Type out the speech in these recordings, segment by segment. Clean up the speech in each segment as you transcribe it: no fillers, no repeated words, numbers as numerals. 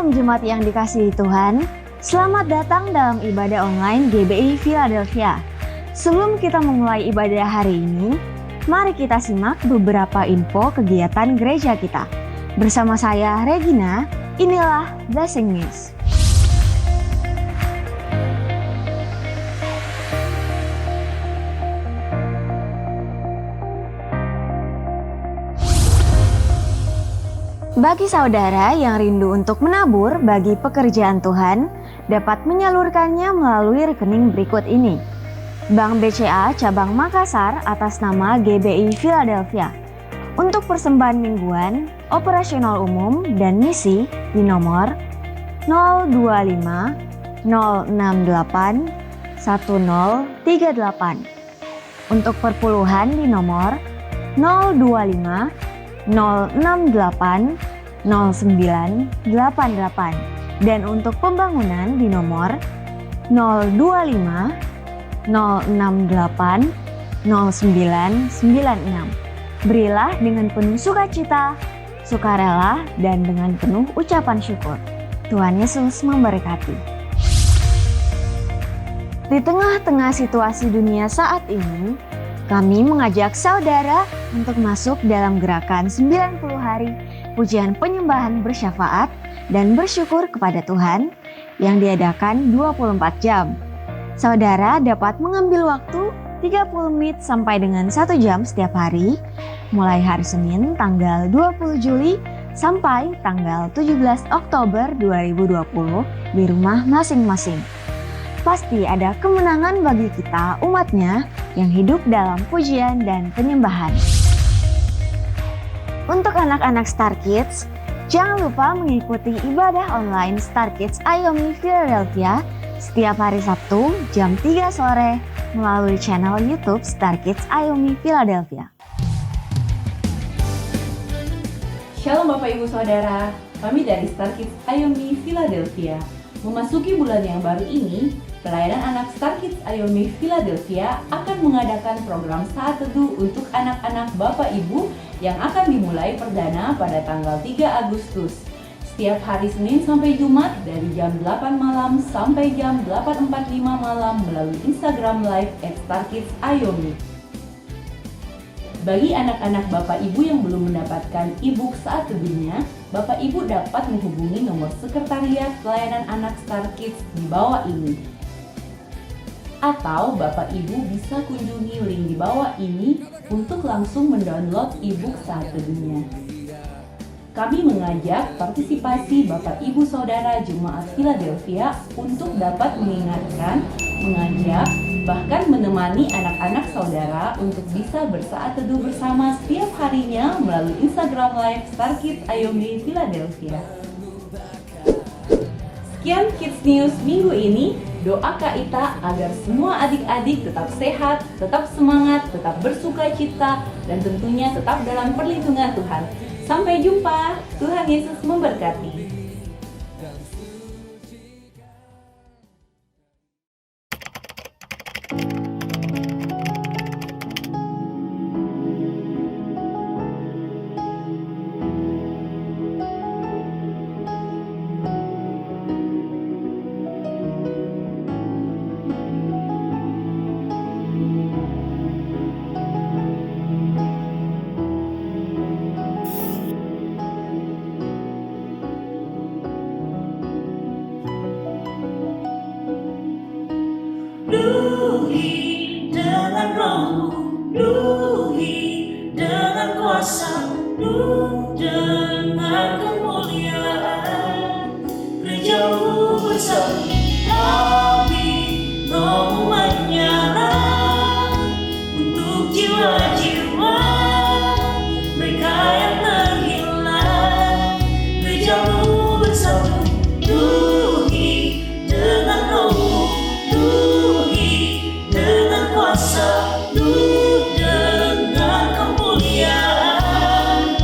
Shalom jemaat yang dikasihi Tuhan, selamat datang dalam ibadah online GBI Philadelphia. Sebelum kita memulai ibadah hari ini, mari kita simak beberapa info kegiatan gereja kita. Bersama saya Regina, inilah Blessing News. Bagi saudara yang rindu untuk menabur bagi pekerjaan Tuhan, dapat menyalurkannya melalui rekening berikut ini. Bank BCA Cabang Makassar atas nama GBI Philadelphia. Untuk persembahan mingguan, operasional umum, dan misi di nomor 025 068 1038. Untuk perpuluhan di nomor 025 068 0988 dan untuk pembangunan di nomor 025 068 0996. Berilah dengan penuh sukacita, sukarela, dan dengan penuh ucapan syukur. Tuhan Yesus memberkati. Di tengah-tengah situasi dunia saat ini, kami mengajak saudara untuk masuk dalam gerakan 90 hari pujian penyembahan bersyafaat dan bersyukur kepada Tuhan yang diadakan 24 jam. Saudara dapat mengambil waktu 30 menit sampai dengan 1 jam setiap hari, mulai hari Senin tanggal 20 Juli sampai tanggal 17 Oktober 2020 di rumah masing-masing. Pasti ada kemenangan bagi kita umatnya yang hidup dalam pujian dan penyembahan. Untuk anak-anak Star Kids, jangan lupa mengikuti ibadah online Star Kids Ayomi Philadelphia setiap hari Sabtu jam 3 sore melalui channel YouTube Star Kids Ayomi Philadelphia. Shalom Bapak Ibu Saudara, kami dari Star Kids Ayomi Philadelphia. Memasuki bulan yang baru ini, pelayanan anak Star Kids Ayomi Philadelphia akan mengadakan program Saat Teduh untuk anak-anak Bapak Ibu yang akan dimulai perdana pada tanggal 3 Agustus. Setiap hari Senin sampai Jumat dari jam 8 malam sampai jam 8.45 malam melalui Instagram Live @StarKidsAyomi. Bagi anak-anak Bapak Ibu yang belum mendapatkan e-book Saat Teduhnya, Bapak Ibu dapat menghubungi nomor sekretariat pelayanan anak Star Kids di bawah ini. Atau Bapak Ibu bisa kunjungi link di bawah ini untuk langsung mendownload e-book Saat Teduhnya. Kami mengajak partisipasi Bapak Ibu Saudara Jemaat Philadelphia untuk dapat mengingatkan, mengajak, bahkan menemani anak-anak saudara untuk bisa bersaat teduh bersama setiap harinya melalui Instagram Live Star Kids Ayomi Philadelphia. Sekian Kids News minggu ini. Doa Kak Ita agar semua adik-adik tetap sehat, tetap semangat, tetap bersuka cita, dan tentunya tetap dalam perlindungan Tuhan. Sampai jumpa, Tuhan Yesus memberkati. Penuhi dengan Roh-Mu, penuhi dengan kuasa-Mu, dengan kemuliaan Gereja-Mu bersatu. Kami Roh-Mu menyala untuk jiwa-jiwa mereka yang terhilang. Gereja-Mu bersatu. Penuhi dengan Roh-Mu, kuasa-Mu dengan kemuliaan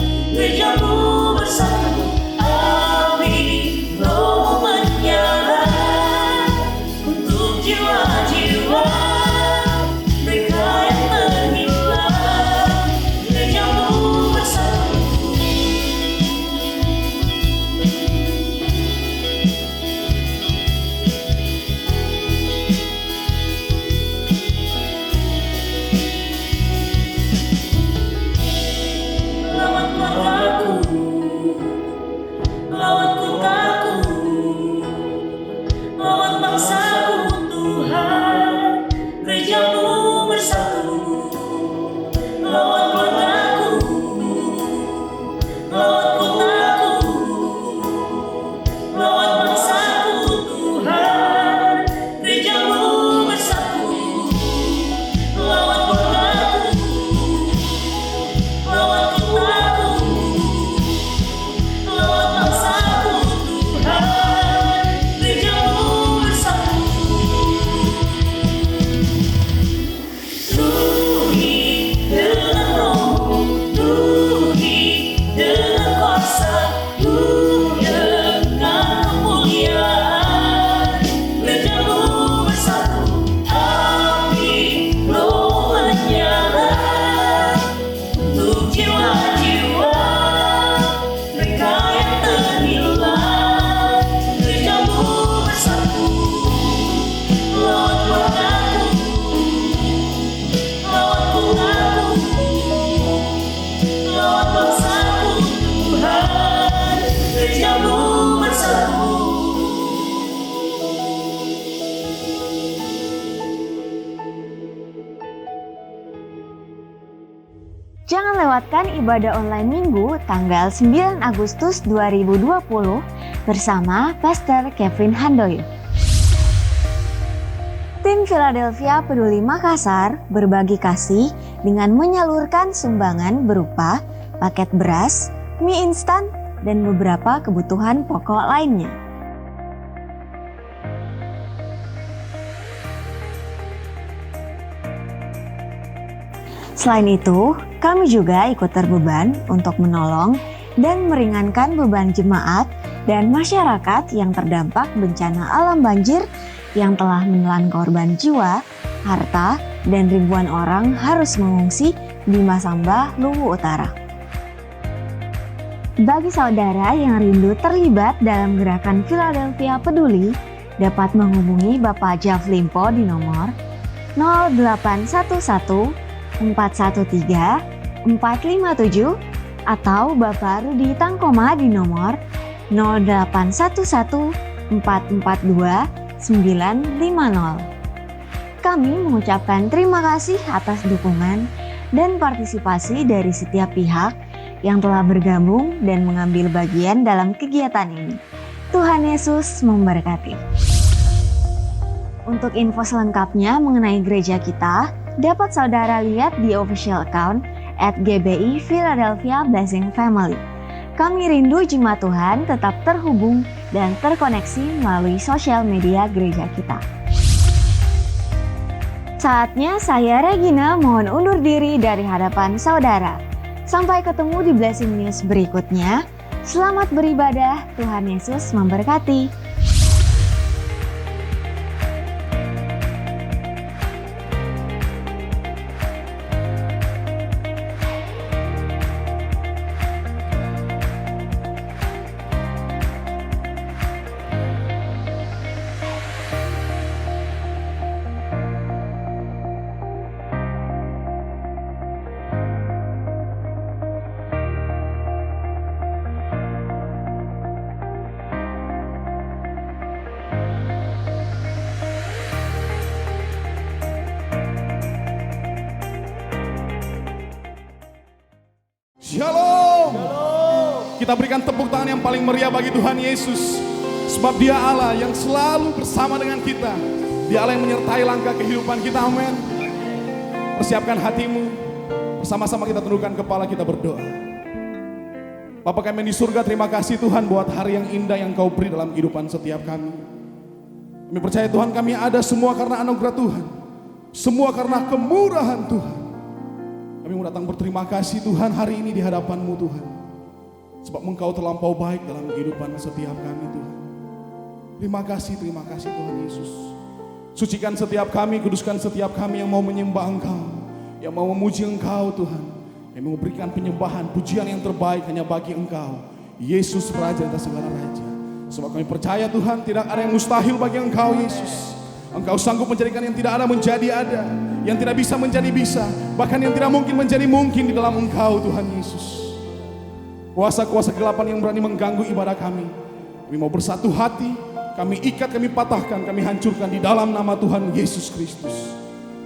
menguatkan ibadah online Minggu tanggal 9 Agustus 2020 bersama Pastor Kevin Handoyo. Tim Philadelphia Peduli Makassar berbagi kasih dengan menyalurkan sumbangan berupa paket beras, mie instan, dan beberapa kebutuhan pokok lainnya. Selain itu, kami juga ikut terbeban untuk menolong dan meringankan beban jemaat dan masyarakat yang terdampak bencana alam banjir yang telah menelan korban jiwa, harta, dan ribuan orang harus mengungsi di Masamba, Luwu Utara. Bagi saudara yang rindu terlibat dalam gerakan Philadelphia Peduli, dapat menghubungi Bapak Jaf Limpo di nomor 0811 413 457 atau Bapak Rudi Tangkoma di nomor 0811 442 950. Kami mengucapkan terima kasih atas dukungan dan partisipasi dari setiap pihak yang telah bergabung dan mengambil bagian dalam kegiatan ini. Tuhan Yesus memberkati. Untuk info selengkapnya mengenai gereja kita, dapat saudara lihat di official account @GBI Philadelphia Blessing Family. Kami rindu jemaat Tuhan tetap terhubung dan terkoneksi melalui sosial media gereja kita. Saatnya saya Regina mohon undur diri dari hadapan saudara. Sampai ketemu di Blessing News berikutnya. Selamat beribadah, Tuhan Yesus memberkati. Shalom. Kita berikan tepuk tangan yang paling meriah bagi Tuhan Yesus. Sebab Dia Allah yang selalu bersama dengan kita. Dia Allah yang menyertai langkah kehidupan kita, amin. Persiapkan hatimu. Bersama-sama kita tundukkan kepala, kita berdoa. Bapa kami di surga, terima kasih Tuhan buat hari yang indah yang Kau beri dalam kehidupan setiap kami. Kami percaya Tuhan kami ada semua karena anugerah Tuhan. Semua karena kemurahan Tuhan. Kami mau datang berterima kasih Tuhan hari ini di hadapan-Mu Tuhan. Sebab Engkau terlampau baik dalam kehidupan setiap kami Tuhan. Terima kasih Tuhan Yesus. Sucikan setiap kami, kuduskan setiap kami yang mau menyembah Engkau. Yang mau memuji Engkau Tuhan. Yang mau memberikan penyembahan, pujian yang terbaik hanya bagi Engkau. Yesus Raja atas segala Raja. Sebab kami percaya Tuhan tidak ada yang mustahil bagi Engkau Yesus. Engkau sanggup menjadikan yang tidak ada menjadi ada, yang tidak bisa menjadi bisa, bahkan yang tidak mungkin menjadi mungkin di dalam Engkau Tuhan Yesus. Kuasa-kuasa kegelapan yang berani mengganggu ibadah kami mau bersatu hati, kami ikat, kami patahkan, kami hancurkan di dalam nama Tuhan Yesus Kristus.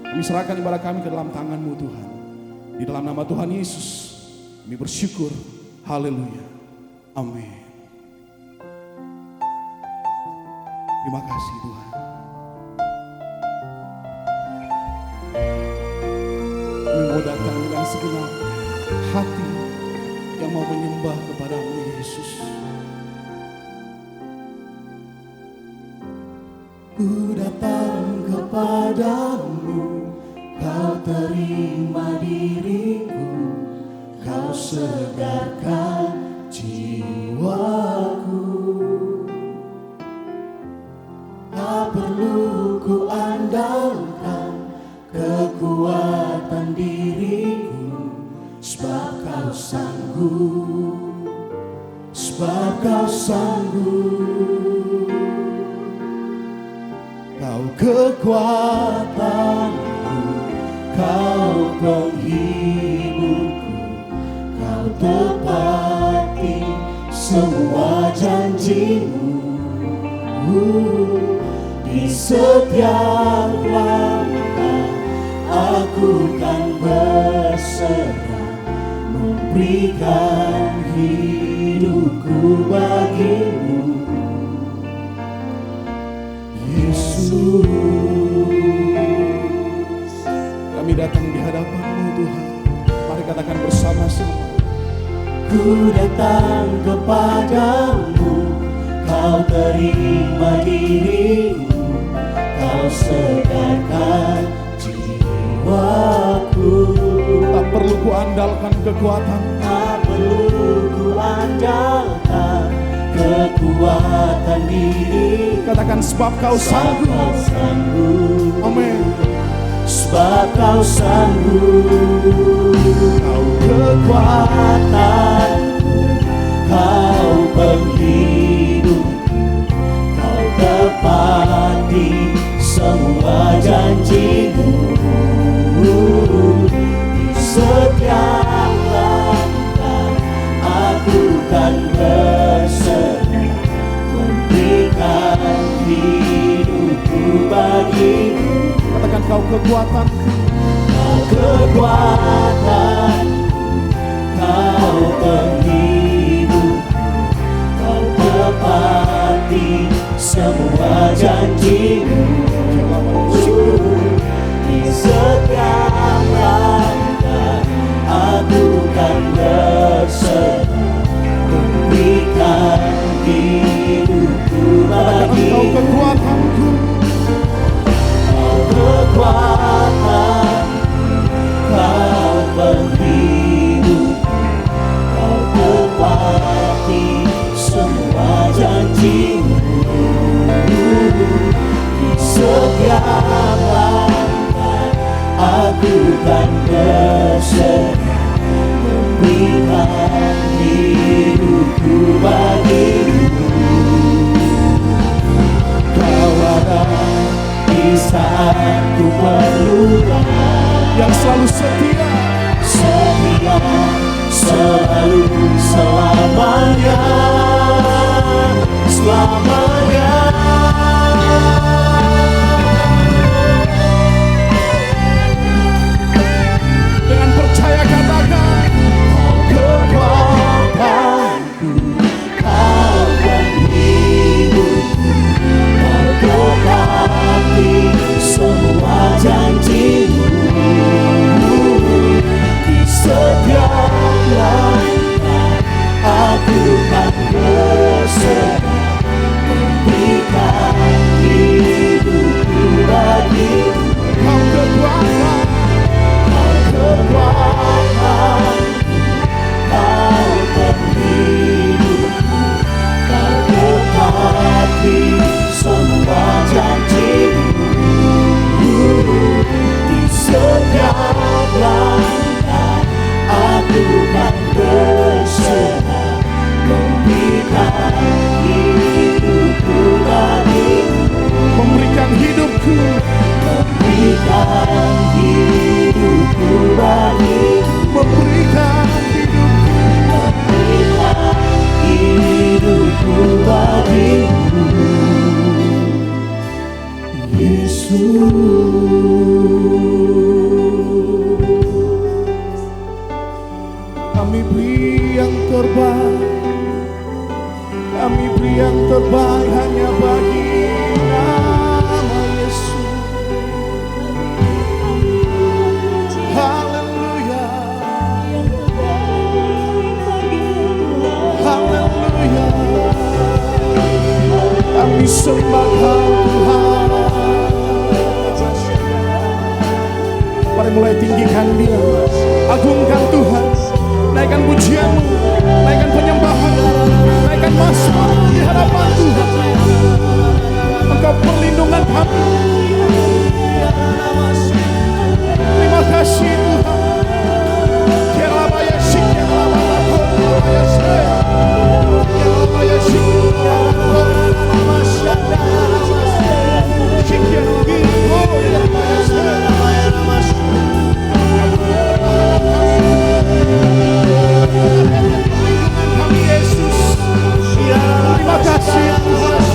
Kami serahkan ibadah kami ke dalam tangan-Mu Tuhan. Di dalam nama Tuhan Yesus kami bersyukur. Haleluya. Amin. Terima kasih Tuhan. Kami mau datang dengan segenap hati yang mau menyembah kepada-Mu Yesus. Ku datang kepadamu, Kau terima diriku, Kau segarkan jiwaku. Tak perlu ku andalkan kekuatan diriku, sebab Kau sanggup, sebab Kau sanggup. Kau kekuatanku, Kau penghiburku, Kau tepati semua janji-Mu. Di setiap langkah aku kan berserah Memberikan hidupku bagimu, Yesus. Kami datang di hadapan-Mu Tuhan. Mari katakan bersama-sama. Ku datang kepadamu, Kau terima diriku, Kau segarkan jiwaku. Tak perlu ku andalkan kekuatan, Tak perlu ku andalkan kekuatan diri. katakan sebab Kau sanggup. Kau sanggup, Amin. sebab Kau sanggup. Kau kekuatanku, Kau penghidup, Kau tepati semua janjimu. Di setiap langkah aku kan berserah, memberikan hidupku bagimu. Katakan Kau kekuatan, Kau kekuatan, Kau penghidup, Kau tepati semua janjimu. Di setiap langkah aku kan berserah, memberikan hidupku katakan Engkau bagimu. kekuatanku, Kau kekuatan, Kau penghidup, Kau tepati semua janjimu. Di setiap langkah aku kan berserah, memberikan hidupku bagimu. Kau ada di saat ku perlukan, yang selalu setia, setia, selalu, selamanya, selamanya. dengan percaya katakan, Kekuatanku, Kau penghidup, Kau tepati semua janjimu. Di setiap langkah aku kan berserah, memberikan hidupku bagimu. Kau kekuatan, Kau kekuatan, Kau penghidup, Kau tepati semua janjimu. Di setiap langkah aku kan berserah, memberikan hidupku bagimu. memberikan hidupku, Memberikan hidupku bagimu. memberikan hidupku. Memberikan hidupku bagimu, Yesus. Kami beri yang terbaik, kami beri yang terbaik hanya bagi nama Yesus. Haleluya, haleluya. Kami sembah Tuhan. Mari mulai tinggikan Dia, agungkan Tuhan, naikkan pujianmu, naikkan penyembahan, naikkan mazmur di hadapan Tuhan. Engkau perlindungan kami. Terima kasih Tuhan. Terima kasih Tuhan.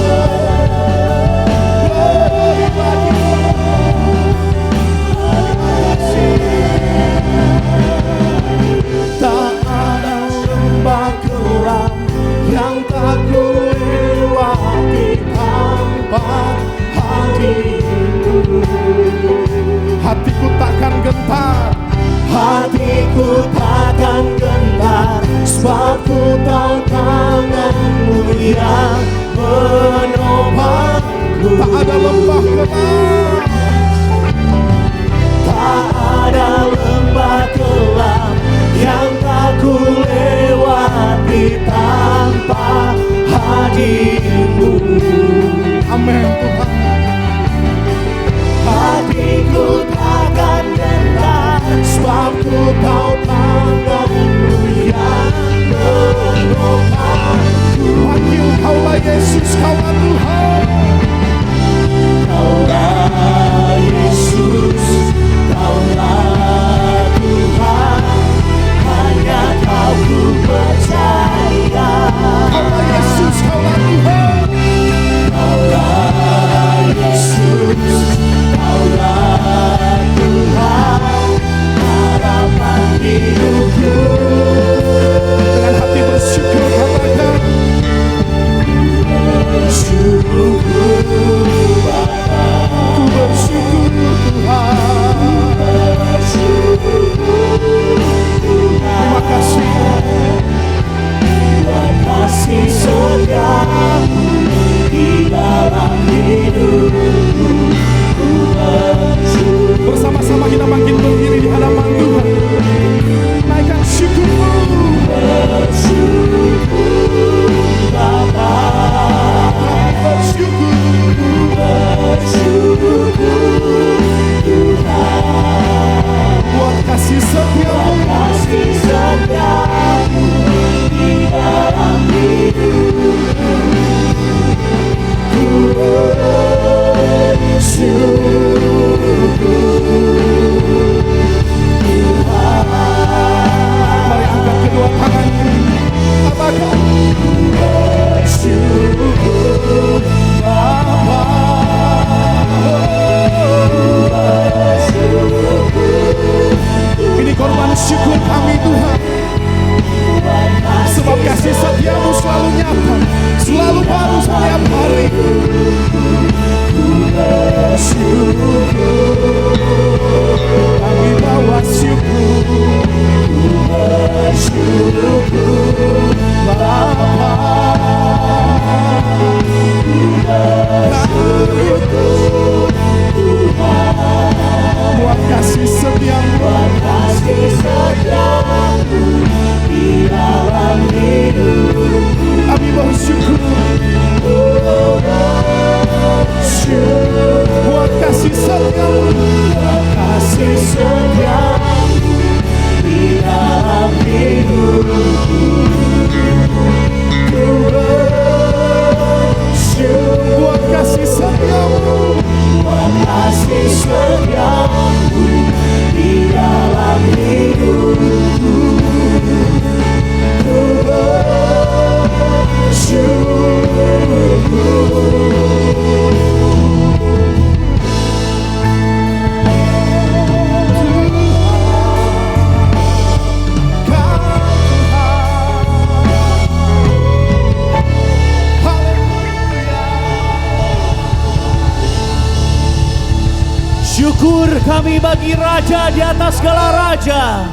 Syukur kami bagi Raja di atas segala raja.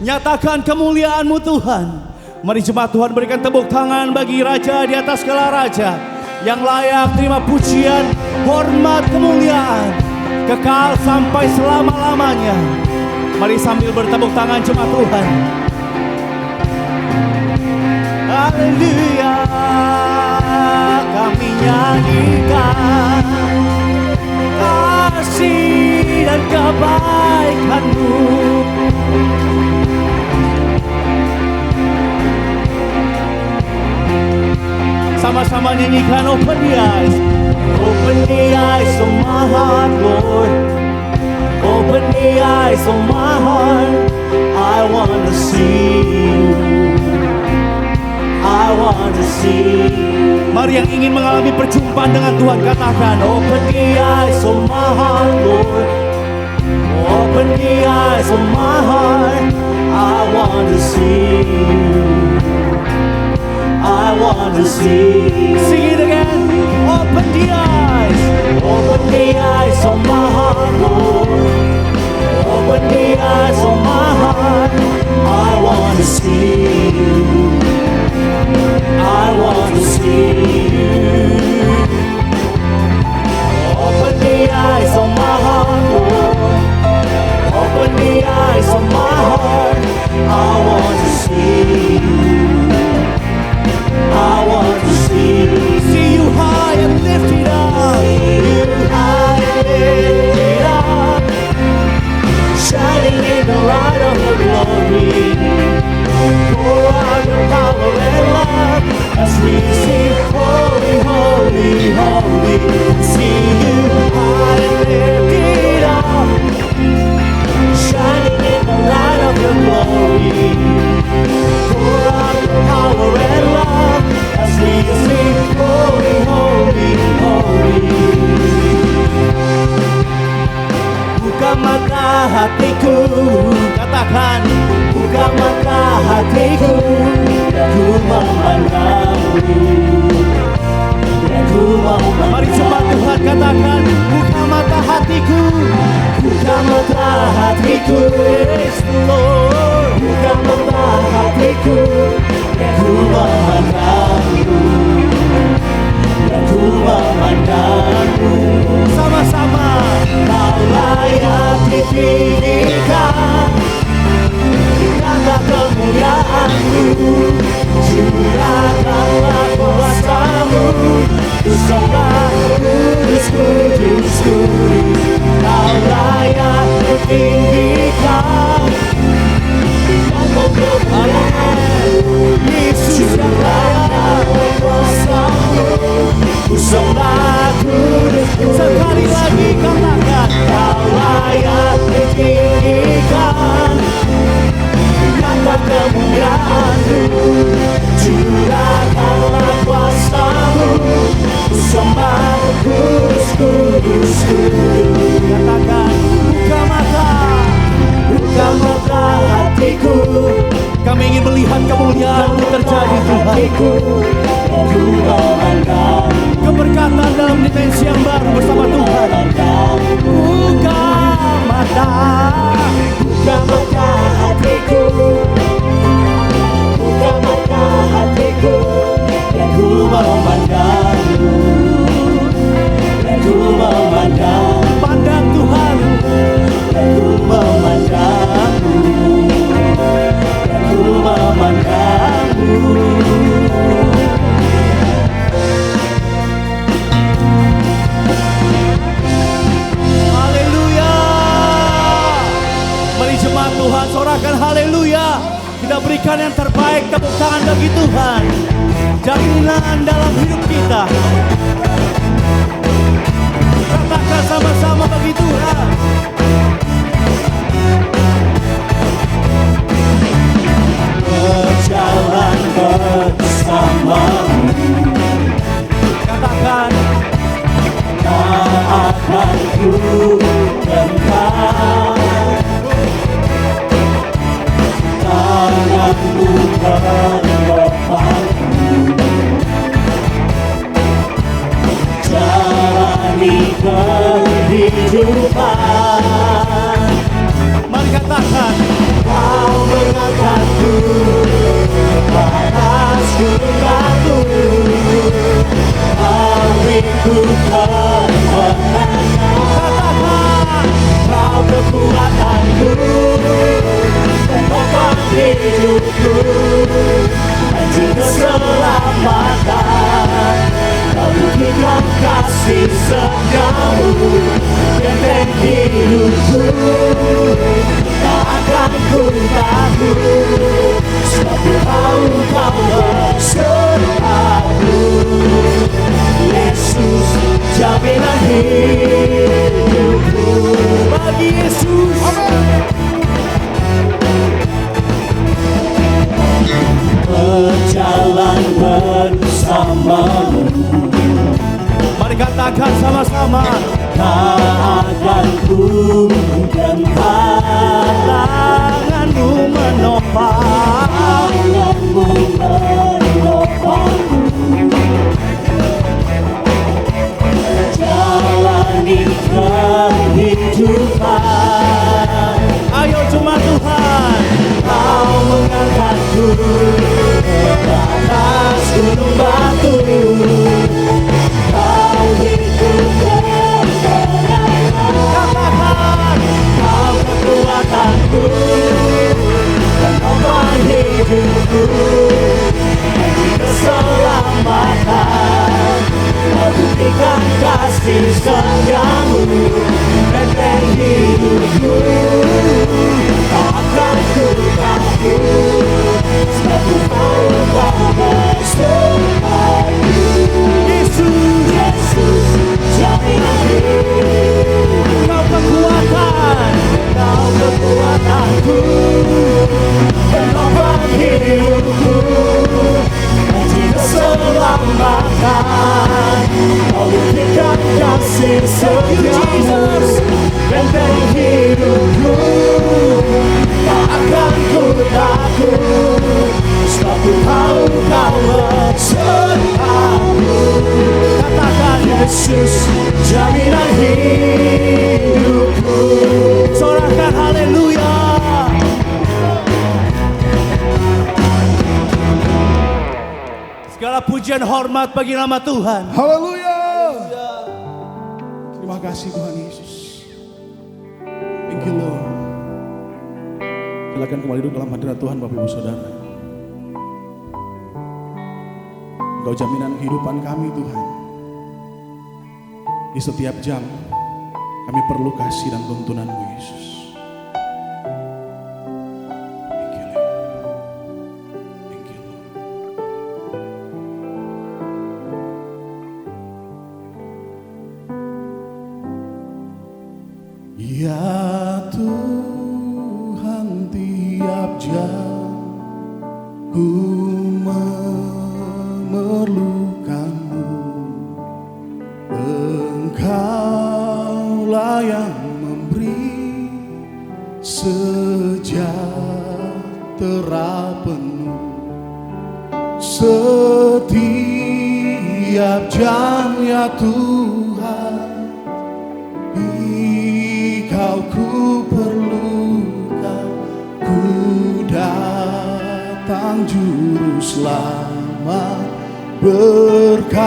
Nyatakan kemuliaan-Mu Tuhan. Mari jemaat Tuhan berikan tepuk tangan bagi Raja di atas segala raja, yang layak terima pujian, hormat, kemuliaan, kekal sampai selama-lamanya. Mari sambil bertepuk tangan jemaat Tuhan. Haleluya, kami nyanyikan kasih dan kebaikan-Mu. Sama-sama nyanyikan, open the eyes. Open the eyes of my heart, Lord. Open the eyes of my heart. I want to see You. I want to see You. Mari yang ingin mengalami perjumpaan dengan Tuhan katakan, open the eyes of my heart, Lord. Open the eyes of my heart. I want to see You. I want to see You. Sing it again. Open the eyes. Open the eyes of my heart, Lord. Open the eyes of my heart. I want to see You. I want to see You. Open the eyes of my heart, Lord. Open the eyes of my heart. I want to see You. I want to see You high and lifted up. You high and lifted up, shining in the light of Your glory. Pour out Your power and love as we sing, holy, holy, holy. See You high and lifted up, shining in the light of Your glory. Pour out Your power and love as we sing, holy, holy, holy. Buka mata hatiku, katakan, buka mata hatiku, ku memandang-Mu. Mari jemaat Tuhan katakan, buka mata hatiku, buka mata hatiku, yes Lord. Buka mata hatiku, ku memandang-Mu, ku memandang-Mu. Sama-sama, Kau layak ditinggikan, kata kemuliaan-Mu, curahkanlah kuasa-Mu, ku sembah kudus, kudus, kudus. Kau layak ditinggikan, kata kemuliaan-Mu, Yesus yang layak kuasa-Mu, ku sembah kudus, kudus. Sekali lagi katakan, Kau layak ditinggikan, kata kemuliaan-Mu, curahkanlah kuasa-Mu, ku sembah kudus, kudus, kudus. Katakan, buka mata hatiku, kami ingin melihat kemuliaan-Mu terjadi Tuhan. Keberkatan dalam dimensi yang baru bersama Tuhan. Buka mata hatiku, buka mata hatiku, ku memandang-Mu, ku memandang. Pandang Tuhan, ku memandang-Mu, ku memandang-Mu. Haleluya. Mari jemaat Tuhan sorakan haleluya. Kita berikan yang terbaik, tepuk tangan bagi Tuhan. Jaminan dalam hidup kita. Katakan sama-sama bagi Tuhan. Berjalan bersama-Mu, katakan, tak akan ku lengkap. Tangan-Mu menopangku, jalani kehidupan. kehidupan. Mari katakan, Kau mengangkatku ke atas gunung batu, hatiku kemenangan. Katakan, Kau kekuatanku dan topang hidupku, anjing keselamatan. Kau buktikan kasih setiamu, benteng hidupku. Tak akan ku takut, sebab ku tahu Kau bersamaku. Yesus, jaminan hidupku. Bagi Yesus, berjalan bersamamu. Mari katakan sama-sama, tak akan ku gentar, tanganmu menopang, tanganmu menopangku. Jalani kehidupan. Ayo cuma Tuhan, Kau mengangkatku ke atas gunung batu. Kau hidupkan kemenangan. Kau kekuatanku dan topang hidupku, anjing keselamatan. Kau buktikan kasih setiamu, benteng hidupku. Tak akan ku takut, sebab ku tahu Kau bersamaku. Yesus, Yesus, jaminan hidup. Kau kekuatan, Kau kekuatanku, penopang hidupku, anjing keselamatan. Kau buktikan kasih setiamu, benteng hidupku. Tak akan ku takut, sebab ku tahu Kau bersamaku. Katakan, Yesus, jaminan hidupku. Sorakan haleluya. Segala pujian hormat bagi nama Tuhan. Haleluya. Terima kasih Tuhan Yesus. Thank you Lord. Silakan kembali duduk dalam hadirat Tuhan Bapak Ibu Saudara. Engkau jaminan kehidupan kami Tuhan. Di setiap jam kami perlu kasih dan tuntunan-Mu Yesus. Thank you Lord. Thank you Lord. Ya Tuhan, tiap jam ku memerlukan-Mu. Engkaulah yang memberi sejahtera penuh. Setiap jam ya Tuhan, Engkau ku perlukan. Ku datang juru selamat, berkatilah.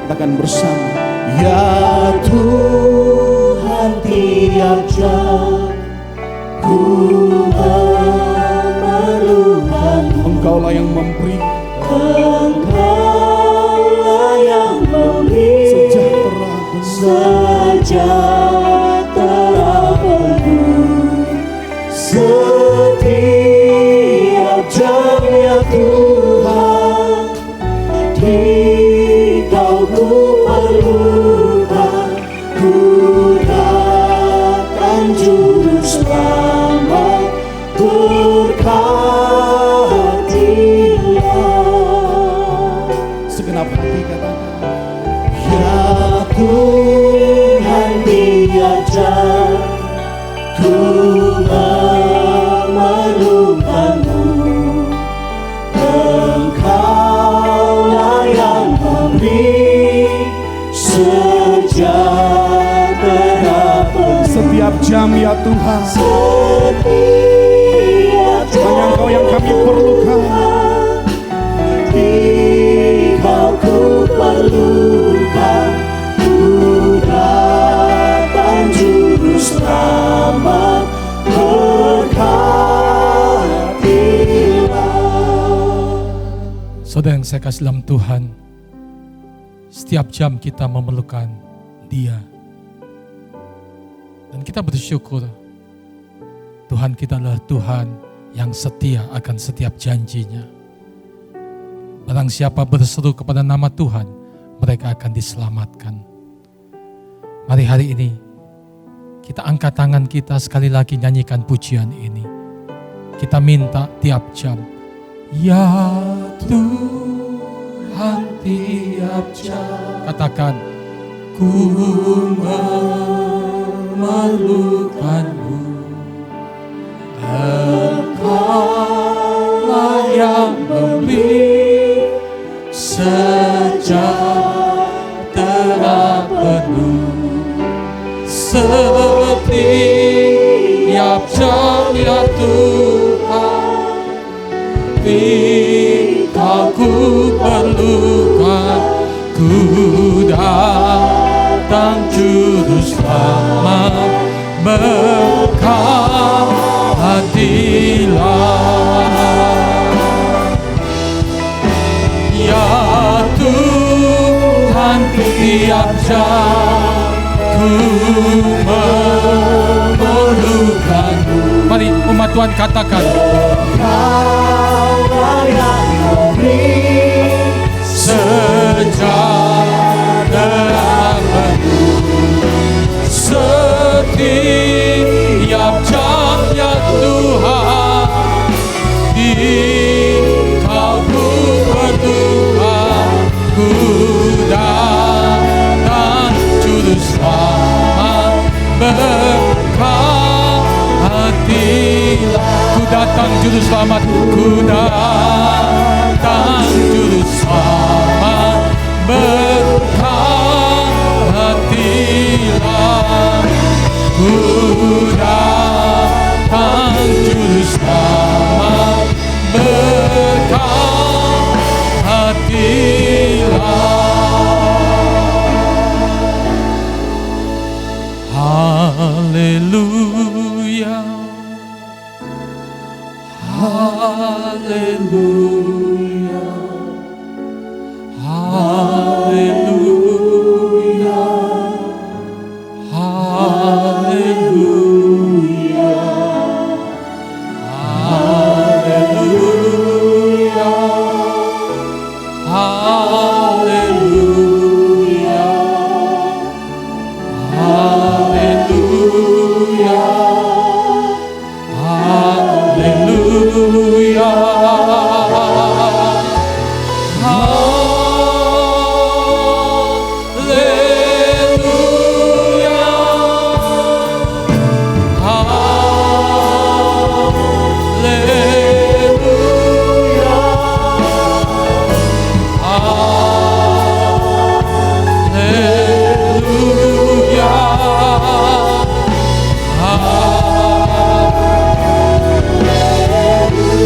Katakan bersama, ya Tuhan, tiap jam ku memerlukan. Engkaulah yang memberi, Engkaulah yang memberi sejahtera penuh. Setiap jam ya Tuhan, Engkau ku perlukan. Ku datang juru selamat, berkatilah. segenap hati katakan, Ya Tuhan, jam ya Tuhan. Setiap jam Hanya Engkau yang kami perlukan. Engkau ku perlukan. Ku datang juru selamat, berkatilah. Saudara yang saya kasih dalam Tuhan, setiap jam kita memerlukan Dia. Dan kita bersyukur Tuhan kita adalah Tuhan yang setia akan setiap janjinya. Barang siapa berseru kepada nama Tuhan, mereka akan diselamatkan. Mari hari ini kita angkat tangan kita sekali lagi nyanyikan pujian ini. Kita minta tiap jam, ya Tuhan tiap jam. Katakan, ku memerlukanmu. Engkaulah yang memberi sejahtera penuh. Setiap jam ya Tuhan, Engkau ku perlukan. Ku datang juru selamat, berkatilah. Ya Tuhan, tiap jam ku memerlukanmu. Mari umat Tuhan katakan, Engkaulah yang memberi sejahtera penuh. Setiap jam ya Tuhan, Engkau ku perlukan. Ku datang juru selamat, berkatilah. Ku datang juru selamat, ku datang juru selamat, berkatilah. Ku datang juru selamat, berkatilah. Haleluya, haleluya, haleluya, haleluya, haleluya, haleluya, haleluya, haleluya.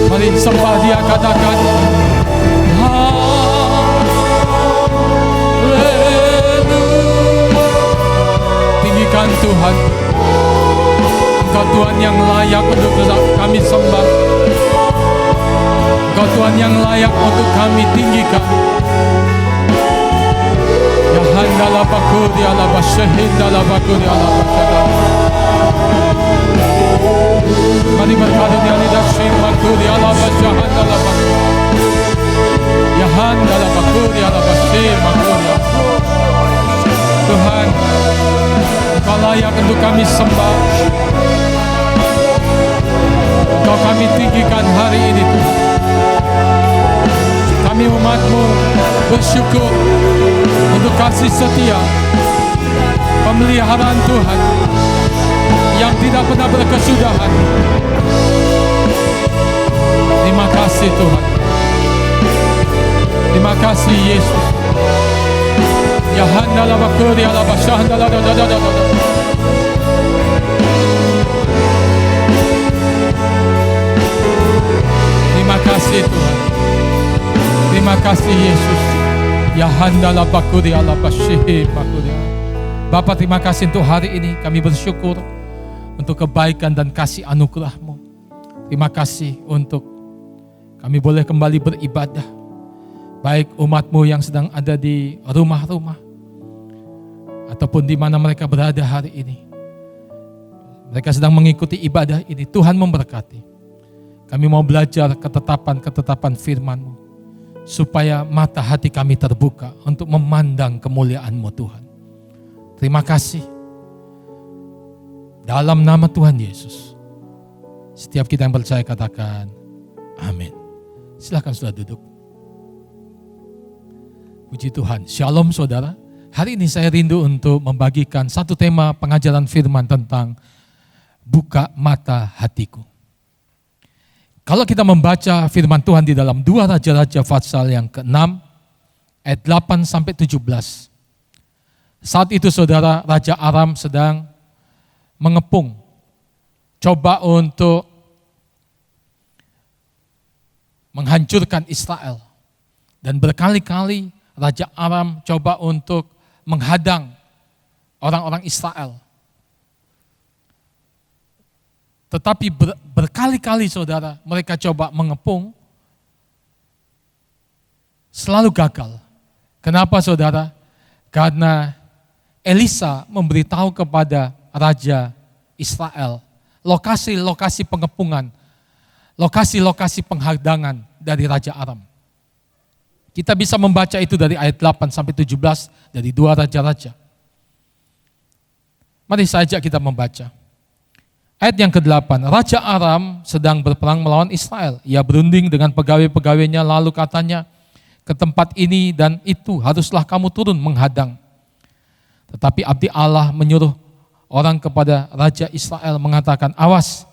Mari sembah Dia, katakan haleluya. Tinggikan Tuhan. Engkau Tuhan yang layak untuk kami sembah. Engkau Tuhan yang layak untuk kami tinggikan. Ya handala bakuri ala basyahindala bakuri ala basyadala. Mari berkata di alidashim bakuri ala basyahindala bakuri. Ya handala bakuri ala basyim bakuri. Tuhan, Engkau layak untuk kami sembah. Engkau kami tinggikan hari ini Tuhan. Kami umat-Mu bersyukur untuk kasih setia pemeliharaan Tuhan yang tidak pernah berkesudahan. Terima kasih Tuhan. Terima kasih Yesus. Ya handala bakuri ala basyahndala da da da da da. kasih Tuhan. Terima kasih Yesus. Ya handala bakuri ala basyihi bakuri. Bapa, terima kasih untuk hari ini. Kami bersyukur untuk kebaikan dan kasih anugerah-Mu. Terima kasih untuk kami boleh kembali beribadah. Baik umat-Mu yang sedang ada di rumah-rumah ataupun di mana mereka berada hari ini. Mereka sedang mengikuti ibadah ini. Tuhan memberkati. Kami mau belajar ketetapan-ketetapan firman-Mu, supaya mata hati kami terbuka untuk memandang kemuliaan-Mu Tuhan. Terima kasih. Dalam nama Tuhan Yesus. Setiap kita yang percaya katakan amin. Silakan sudah duduk. Puji Tuhan. Shalom saudara. Hari ini saya rindu untuk membagikan satu tema pengajaran firman tentang buka mata hatiku. Kalau kita membaca firman Tuhan di dalam 2 Raja-Raja pasal yang ke-6 ayat 8-17. Saat itu saudara, Raja Aram sedang mengepung, coba untuk menghancurkan Israel. Dan berkali-kali Raja Aram coba untuk menghadang orang-orang Israel. Tetapi berkali-kali saudara, mereka coba mengepung, selalu gagal. Kenapa saudara? Karena Elisa memberitahu kepada Raja Israel lokasi-lokasi pengepungan, lokasi-lokasi penghadangan dari Raja Aram. Kita bisa membaca itu dari ayat 8-17 dari 2 Raja-Raja. Mari saja kita membaca. Ayat yang ke-8, Raja Aram sedang berperang melawan Israel. Ia berunding dengan pegawai-pegawainya lalu katanya, ke tempat ini dan itu haruslah kamu turun menghadang. Tetapi abdi Allah menyuruh orang kepada Raja Israel mengatakan, awas,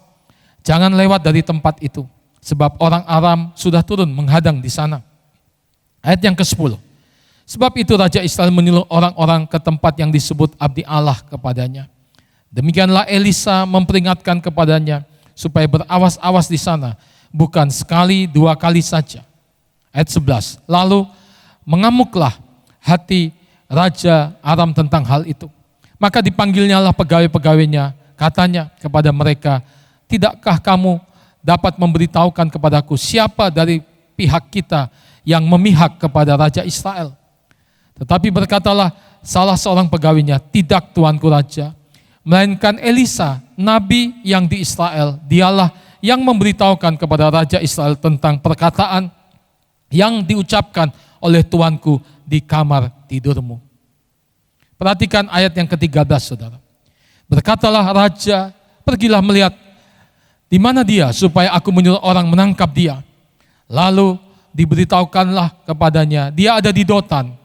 jangan lewat dari tempat itu, sebab orang Aram sudah turun menghadang di sana. Ayat yang ke-10, sebab itu Raja Israel menyuruh orang-orang ke tempat yang disebut abdi Allah kepadanya. Demikianlah Elisa memperingatkan kepadanya supaya berawas-awas di sana, bukan sekali 2 kali saja. Ayat 11, lalu mengamuklah hati Raja Aram tentang hal itu. Maka dipanggilnyalah pegawai-pegawainya, katanya kepada mereka, tidakkah kamu dapat memberitahukan kepadaku siapa dari pihak kita yang memihak kepada Raja Israel? Tetapi berkatalah salah seorang pegawainya, tidak tuanku Raja, melainkan Elisa, nabi yang di Israel, dialah yang memberitahukan kepada Raja Israel tentang perkataan yang diucapkan oleh tuanku di kamar tidurmu. Perhatikan ayat yang ke-13 saudara. Berkatalah Raja, pergilah melihat di mana dia supaya aku menyuruh orang menangkap dia. Lalu diberitahukanlah kepadanya, dia ada di Dotan.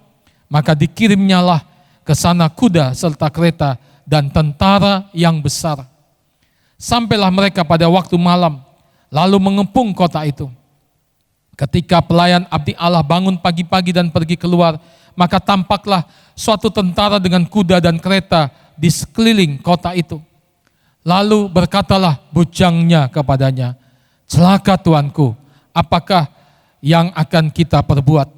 Maka dikirimnyalah ke sana kuda serta kereta dan tentara yang besar. Sampailah mereka pada waktu malam, lalu mengepung kota itu. Ketika pelayan abdi Allah bangun pagi-pagi dan pergi keluar, maka tampaklah suatu tentara dengan kuda dan kereta di sekeliling kota itu. Lalu berkatalah bujangnya kepadanya, celaka tuanku, apakah yang akan kita perbuat?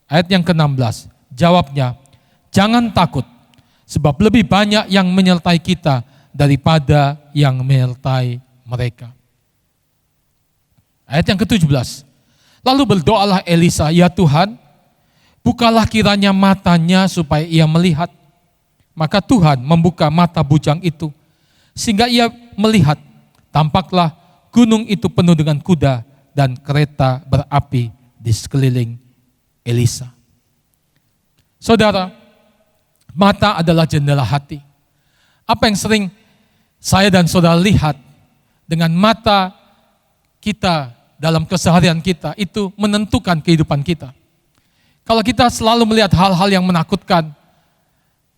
Ayat yang ke-16, jawabnya, jangan takut, sebab lebih banyak yang menyertai kita daripada yang menyertai mereka. Ayat yang ke-17, lalu berdoalah Elisa, ya Tuhan, bukalah kiranya matanya supaya ia melihat. Maka Tuhan membuka mata bujang itu, sehingga ia melihat, tampaklah gunung itu penuh dengan kuda dan kereta berapi di sekeliling Elisa. Saudara, mata adalah jendela hati. Apa yang sering saya dan saudara lihat dengan mata kita dalam keseharian kita, itu menentukan kehidupan kita. Kalau kita selalu melihat hal-hal yang menakutkan,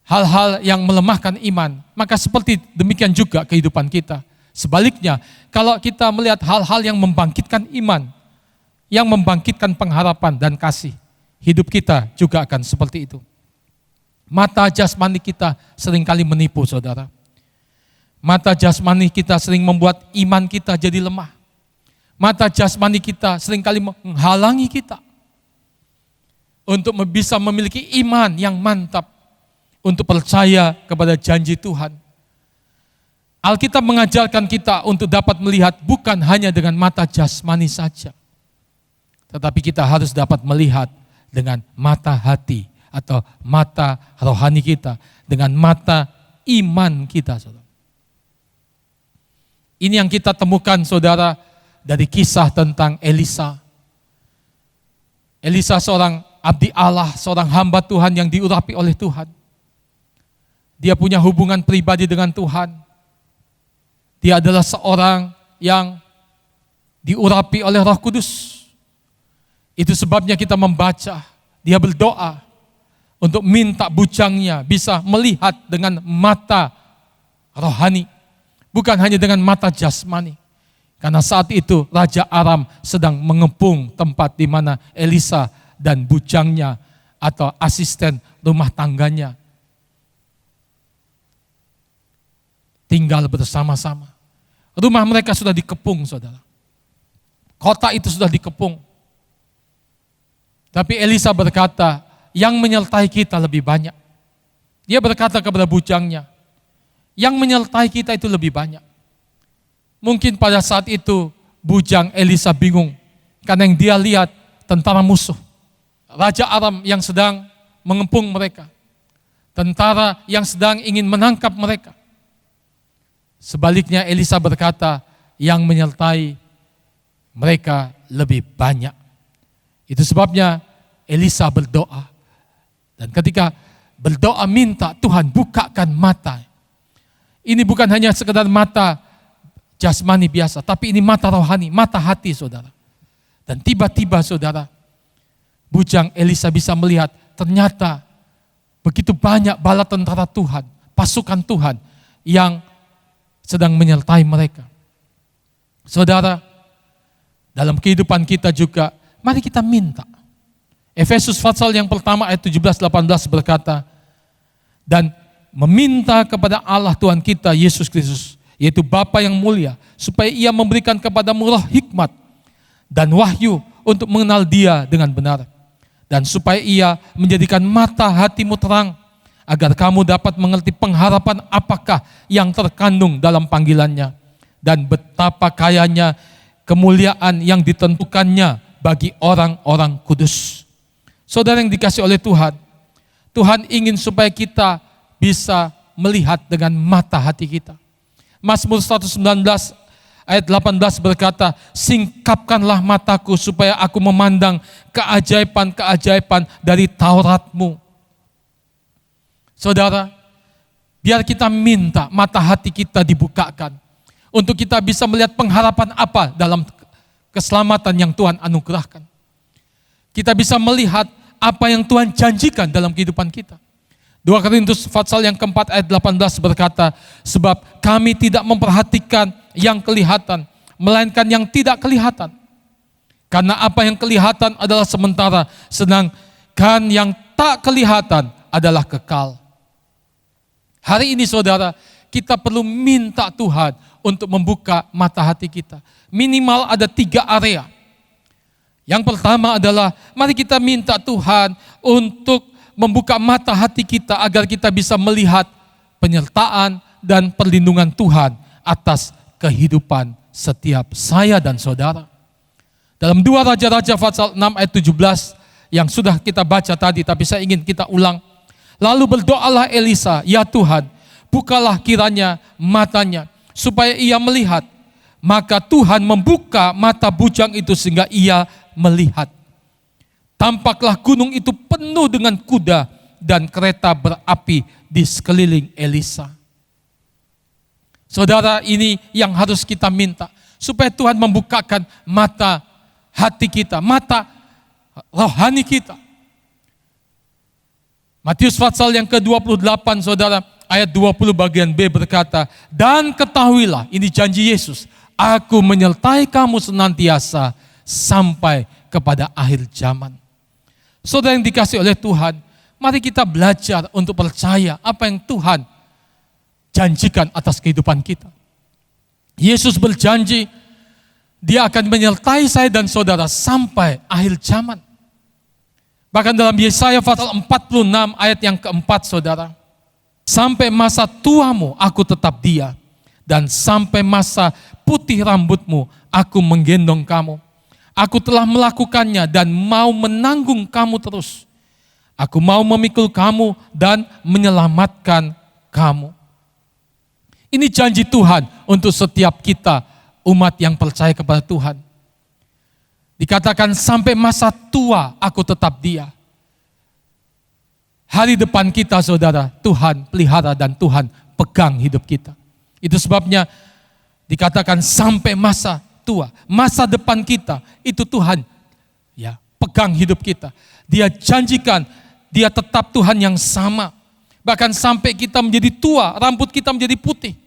hal-hal yang melemahkan iman, maka seperti demikian juga kehidupan kita. Sebaliknya, kalau kita melihat hal-hal yang membangkitkan iman, yang membangkitkan pengharapan dan kasih, hidup kita juga akan seperti itu. Mata jasmani kita seringkali menipu saudara. Mata jasmani kita sering membuat iman kita jadi lemah. Mata jasmani kita seringkali menghalangi kita untuk bisa memiliki iman yang mantap, untuk percaya kepada janji Tuhan. Alkitab mengajarkan kita untuk dapat melihat bukan hanya dengan mata jasmani saja, tetapi kita harus dapat melihat dengan mata hati atau mata rohani kita, dengan mata iman kita, saudara. Ini yang kita temukan, saudara, dari kisah tentang Elisa. Elisa seorang abdi Allah, seorang hamba Tuhan yang diurapi oleh Tuhan. Dia punya hubungan pribadi dengan Tuhan. Dia adalah seorang yang diurapi oleh Roh Kudus. Itu sebabnya kita membaca, dia berdoa untuk minta bujangnya bisa melihat dengan mata rohani, bukan hanya dengan mata jasmani. Karena saat itu Raja Aram sedang mengepung tempat di mana Elisa dan bujangnya atau asisten rumah tangganya tinggal bersama-sama. Rumah mereka sudah dikepung, saudara. Kota itu sudah dikepung. Tapi Elisa berkata, yang menyertai kita lebih banyak. Dia berkata kepada bujangnya, yang menyertai kita itu lebih banyak. Mungkin pada saat itu bujang Elisa bingung, karena yang dia lihat tentara musuh. Raja Aram yang sedang mengepung mereka. Tentara yang sedang ingin menangkap mereka. Sebaliknya Elisa berkata, yang menyertai mereka lebih banyak. Itu sebabnya Elisa berdoa. Dan ketika berdoa minta Tuhan bukakan mata. Ini bukan hanya sekedar mata jasmani biasa, tapi ini mata rohani, mata hati, saudara. Dan tiba-tiba, saudara, bujang Elisa bisa melihat ternyata begitu banyak bala tentara Tuhan, pasukan Tuhan yang sedang menyertai mereka. Saudara, dalam kehidupan kita juga, mari kita minta. Efesus pasal yang pertama ayat 17-18 berkata, dan meminta kepada Allah Tuhan kita Yesus Kristus, yaitu Bapa yang mulia, supaya ia memberikan kepadamu roh hikmat dan wahyu untuk mengenal dia dengan benar. Dan supaya ia menjadikan mata hatimu terang, agar kamu dapat mengerti pengharapan apakah yang terkandung dalam panggilannya, dan betapa kayanya kemuliaan yang ditentukannya bagi orang-orang kudus. Saudara yang dikasih oleh Tuhan, Tuhan ingin supaya kita bisa melihat dengan mata hati kita. Mazmur 119 ayat 18 berkata, singkapkanlah mataku supaya aku memandang keajaiban-keajaiban dari Tauratmu. Saudara, biar kita minta mata hati kita dibukakan, untuk kita bisa melihat pengharapan apa dalam keselamatan yang Tuhan anugerahkan. Kita bisa melihat apa yang Tuhan janjikan dalam kehidupan kita. 2 Korintus pasal yang keempat ayat 18 berkata, sebab kami tidak memperhatikan yang kelihatan, melainkan yang tidak kelihatan. Karena apa yang kelihatan adalah sementara, sedangkan yang tak kelihatan adalah kekal. Hari ini, saudara, kita perlu minta Tuhan untuk membuka mata hati kita. Minimal ada 3 area. Yang pertama adalah, mari kita minta Tuhan untuk membuka mata hati kita agar kita bisa melihat penyertaan dan perlindungan Tuhan atas kehidupan setiap saya dan saudara. Dalam 2 Raja-Raja pasal 6 ayat 17 yang sudah kita baca tadi, tapi saya ingin kita ulang. Lalu berdoalah Elisa, ya Tuhan, bukalah kiranya matanya supaya ia melihat. Maka Tuhan membuka mata bujang itu sehingga ia melihat. Tampaklah gunung itu penuh dengan kuda dan kereta berapi di sekeliling Elisa. Saudara, ini yang harus kita minta, supaya Tuhan membukakan mata hati kita, mata rohani kita. Matius pasal yang ke-28, saudara, ayat 20 bagian B berkata, dan ketahuilah, ini janji Yesus, aku menyertai kamu senantiasa sampai kepada akhir zaman. Saudara yang dikasih oleh Tuhan, mari kita belajar untuk percaya apa yang Tuhan janjikan atas kehidupan kita. Yesus berjanji Dia akan menyertai saya dan saudara sampai akhir zaman. Bahkan dalam Yesaya pasal 46 ayat yang keempat, saudara. Sampai masa tuamu aku tetap dia, dan sampai masa putih rambutmu aku menggendong kamu. Aku telah melakukannya dan mau menanggung kamu terus. Aku mau memikul kamu dan menyelamatkan kamu. Ini janji Tuhan untuk setiap kita, umat yang percaya kepada Tuhan. Dikatakan sampai masa tua aku tetap dia. Hari depan kita, saudara, Tuhan pelihara dan Tuhan pegang hidup kita. Itu sebabnya dikatakan sampai masa tua, masa depan kita, itu Tuhan ya pegang hidup kita. Dia janjikan, dia tetap Tuhan yang sama. Bahkan sampai kita menjadi tua, rambut kita menjadi putih.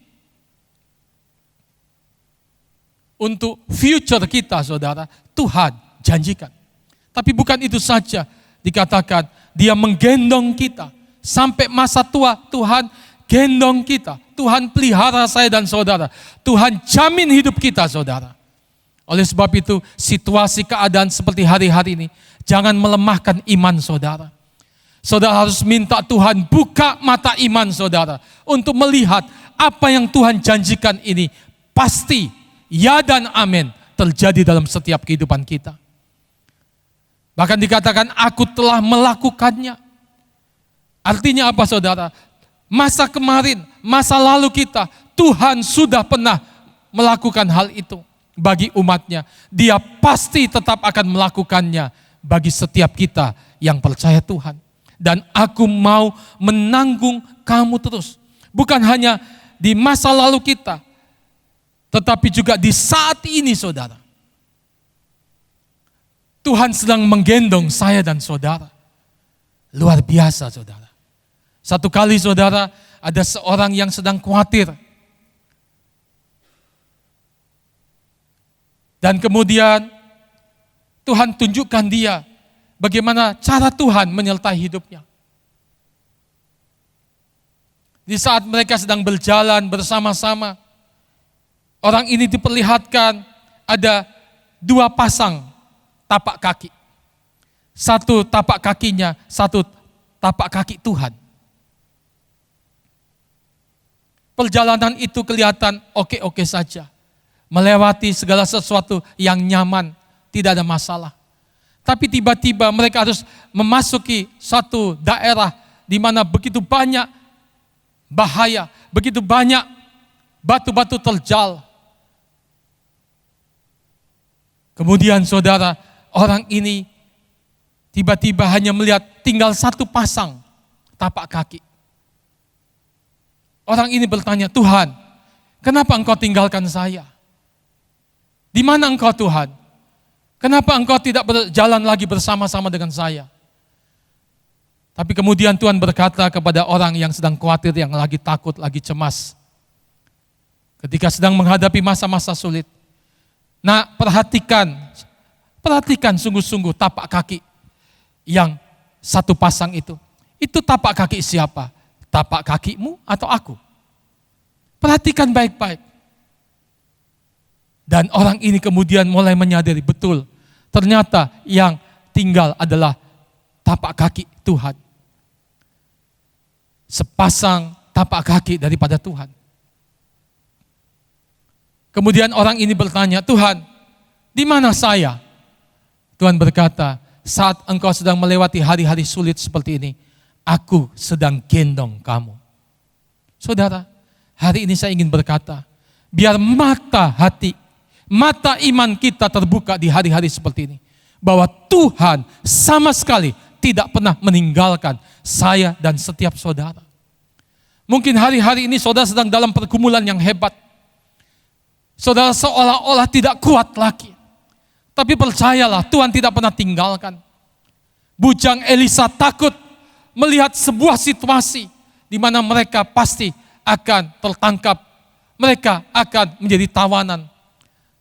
Untuk future kita, saudara, Tuhan janjikan. Tapi bukan itu saja, dikatakan dia menggendong kita. Sampai masa tua, Tuhan gendong kita. Tuhan pelihara saya dan saudara. Tuhan jamin hidup kita, saudara. Oleh sebab itu, situasi keadaan seperti hari-hari ini, jangan melemahkan iman saudara. Saudara harus minta Tuhan buka mata iman saudara, untuk melihat apa yang Tuhan janjikan ini pasti, ya dan amin, terjadi dalam setiap kehidupan kita. Bahkan dikatakan, aku telah melakukannya. Artinya apa saudara? Masa kemarin, masa lalu kita, Tuhan sudah pernah melakukan hal itu bagi umatnya. Dia pasti tetap akan melakukannya bagi setiap kita yang percaya Tuhan. Dan aku mau menanggung kamu terus. Bukan hanya di masa lalu kita, tetapi juga di saat ini saudara. Tuhan sedang menggendong saya dan saudara. Luar biasa saudara. Satu kali saudara, ada seorang yang sedang khawatir. Dan kemudian Tuhan tunjukkan dia bagaimana cara Tuhan menyertai hidupnya. Di saat mereka sedang berjalan bersama-sama, orang ini diperlihatkan ada dua pasang tapak kaki. Satu tapak kakinya, satu tapak kaki Tuhan. Perjalanan itu kelihatan oke-oke saja. Melewati segala sesuatu yang nyaman, tidak ada masalah. Tapi tiba-tiba mereka harus memasuki satu daerah di mana begitu banyak bahaya, begitu banyak batu-batu terjal. Kemudian saudara, orang ini tiba-tiba hanya melihat tinggal satu pasang tapak kaki. Orang ini bertanya, Tuhan, kenapa engkau tinggalkan saya? Di mana engkau Tuhan? Kenapa engkau tidak berjalan lagi bersama-sama dengan saya? Tapi kemudian Tuhan berkata kepada orang yang sedang khawatir, yang lagi takut, lagi cemas. Ketika sedang menghadapi masa-masa sulit. Nah, perhatikan sungguh-sungguh tapak kaki yang satu pasang itu. Itu tapak kaki siapa? Tapak kakimu atau aku? Perhatikan baik-baik. Dan orang ini kemudian mulai menyadari betul, ternyata yang tinggal adalah tapak kaki Tuhan. Sepasang tapak kaki daripada Tuhan. Kemudian orang ini bertanya, Tuhan, di mana saya? Tuhan berkata, saat engkau sedang melewati hari-hari sulit seperti ini, aku sedang gendong kamu. Saudara, hari ini saya ingin berkata, biar mata hati, mata iman kita terbuka di hari-hari seperti ini. Bahwa Tuhan sama sekali tidak pernah meninggalkan saya dan setiap saudara. Mungkin hari-hari ini saudara sedang dalam pergumulan yang hebat. Saudara seolah-olah tidak kuat lagi. Tapi percayalah, Tuhan tidak pernah tinggalkan. Bujang Elisa takut melihat sebuah situasi di mana mereka pasti akan tertangkap. Mereka akan menjadi tawanan.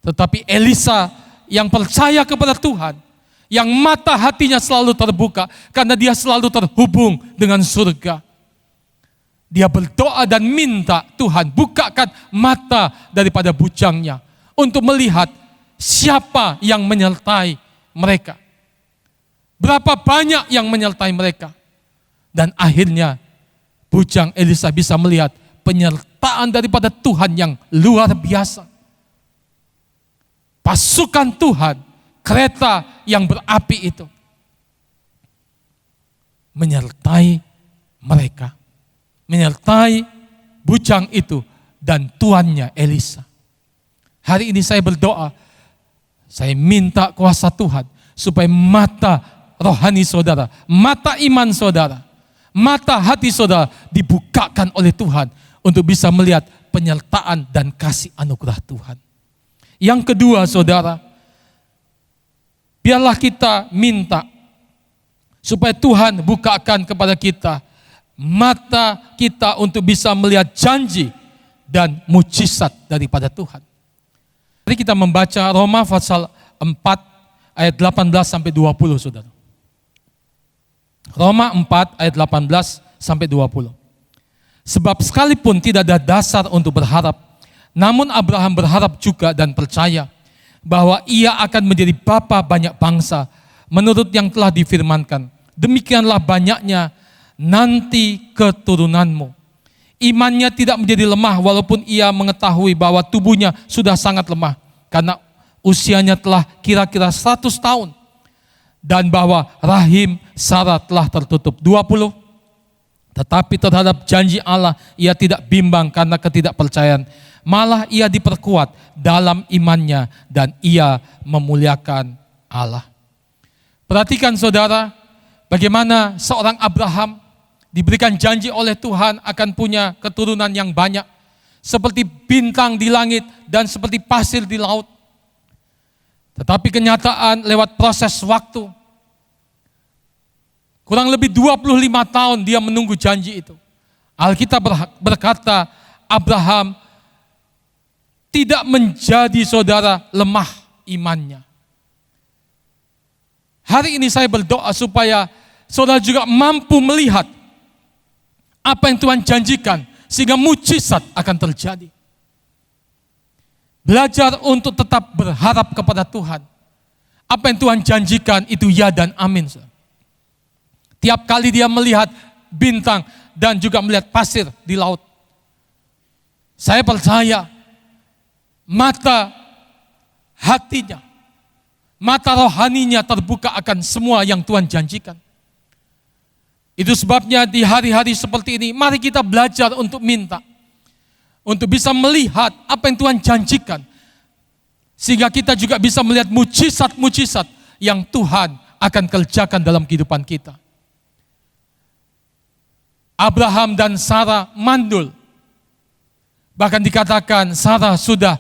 Tetapi Elisa yang percaya kepada Tuhan, yang mata hatinya selalu terbuka karena dia selalu terhubung dengan surga. Dia berdoa dan minta Tuhan bukakan mata daripada bujangnya untuk melihat siapa yang menyertai mereka. Berapa banyak yang menyertai mereka. Dan akhirnya bujang Elisa bisa melihat penyertaan daripada Tuhan yang luar biasa. Pasukan Tuhan, kereta yang berapi itu menyertai mereka. Menyertai bujang itu dan tuannya Elisa. Hari ini saya berdoa, saya minta kuasa Tuhan supaya mata rohani saudara, mata iman saudara, mata hati saudara dibukakan oleh Tuhan untuk bisa melihat penyertaan dan kasih anugerah Tuhan. Yang kedua saudara, biarlah kita minta supaya Tuhan bukakan kepada kita mata kita untuk bisa melihat janji dan mujizat daripada Tuhan. Mari kita membaca Roma pasal 4 ayat 18 sampai 20 saudara. Roma 4 ayat 18 sampai 20. Sebab sekalipun tidak ada dasar untuk berharap, namun Abraham berharap juga dan percaya bahwa ia akan menjadi bapa banyak bangsa menurut yang telah difirmankan. Demikianlah banyaknya nanti keturunanmu. Imannya tidak menjadi lemah walaupun ia mengetahui bahwa tubuhnya sudah sangat lemah karena usianya telah kira-kira 100 tahun dan bahwa rahim Sarah telah tertutup. 20. Tetapi terhadap janji Allah ia tidak bimbang karena ketidakpercayaan, malah ia diperkuat dalam imannya dan ia memuliakan Allah. Perhatikan saudara, bagaimana seorang Abraham diberikan janji oleh Tuhan akan punya keturunan yang banyak. Seperti bintang di langit dan seperti pasir di laut. Tetapi kenyataan lewat proses waktu. Kurang lebih 25 tahun dia menunggu janji itu. Alkitab berkata Abraham tidak menjadi saudara lemah imannya. Hari ini saya berdoa supaya saudara juga mampu melihat apa yang Tuhan janjikan, sehingga mujizat akan terjadi. Belajar untuk tetap berharap kepada Tuhan. Apa yang Tuhan janjikan itu ya dan amin. Tiap kali dia melihat bintang dan juga melihat pasir di laut, saya percaya mata hatinya, mata rohaninya terbuka akan semua yang Tuhan janjikan. Itu sebabnya di hari-hari seperti ini, mari kita belajar untuk minta. Untuk bisa melihat apa yang Tuhan janjikan. Sehingga kita juga bisa melihat mujizat-mujizat yang Tuhan akan kerjakan dalam kehidupan kita. Abraham dan Sarah mandul. Bahkan dikatakan Sarah sudah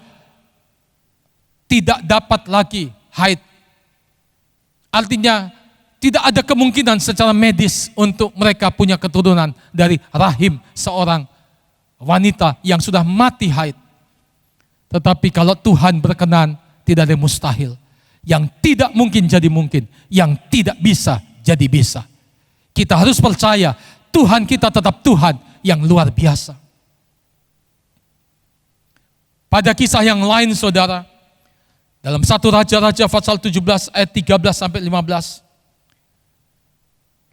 tidak dapat lagi haid. Artinya, tidak ada kemungkinan secara medis untuk mereka punya keturunan dari rahim seorang wanita yang sudah mati haid. Tetapi kalau Tuhan berkenan, tidak ada mustahil. Yang tidak mungkin jadi mungkin, yang tidak bisa jadi bisa. Kita harus percaya Tuhan kita tetap Tuhan yang luar biasa. Pada kisah yang lain saudara, dalam 1 Raja-Raja pasal 17 ayat 13 sampai 15.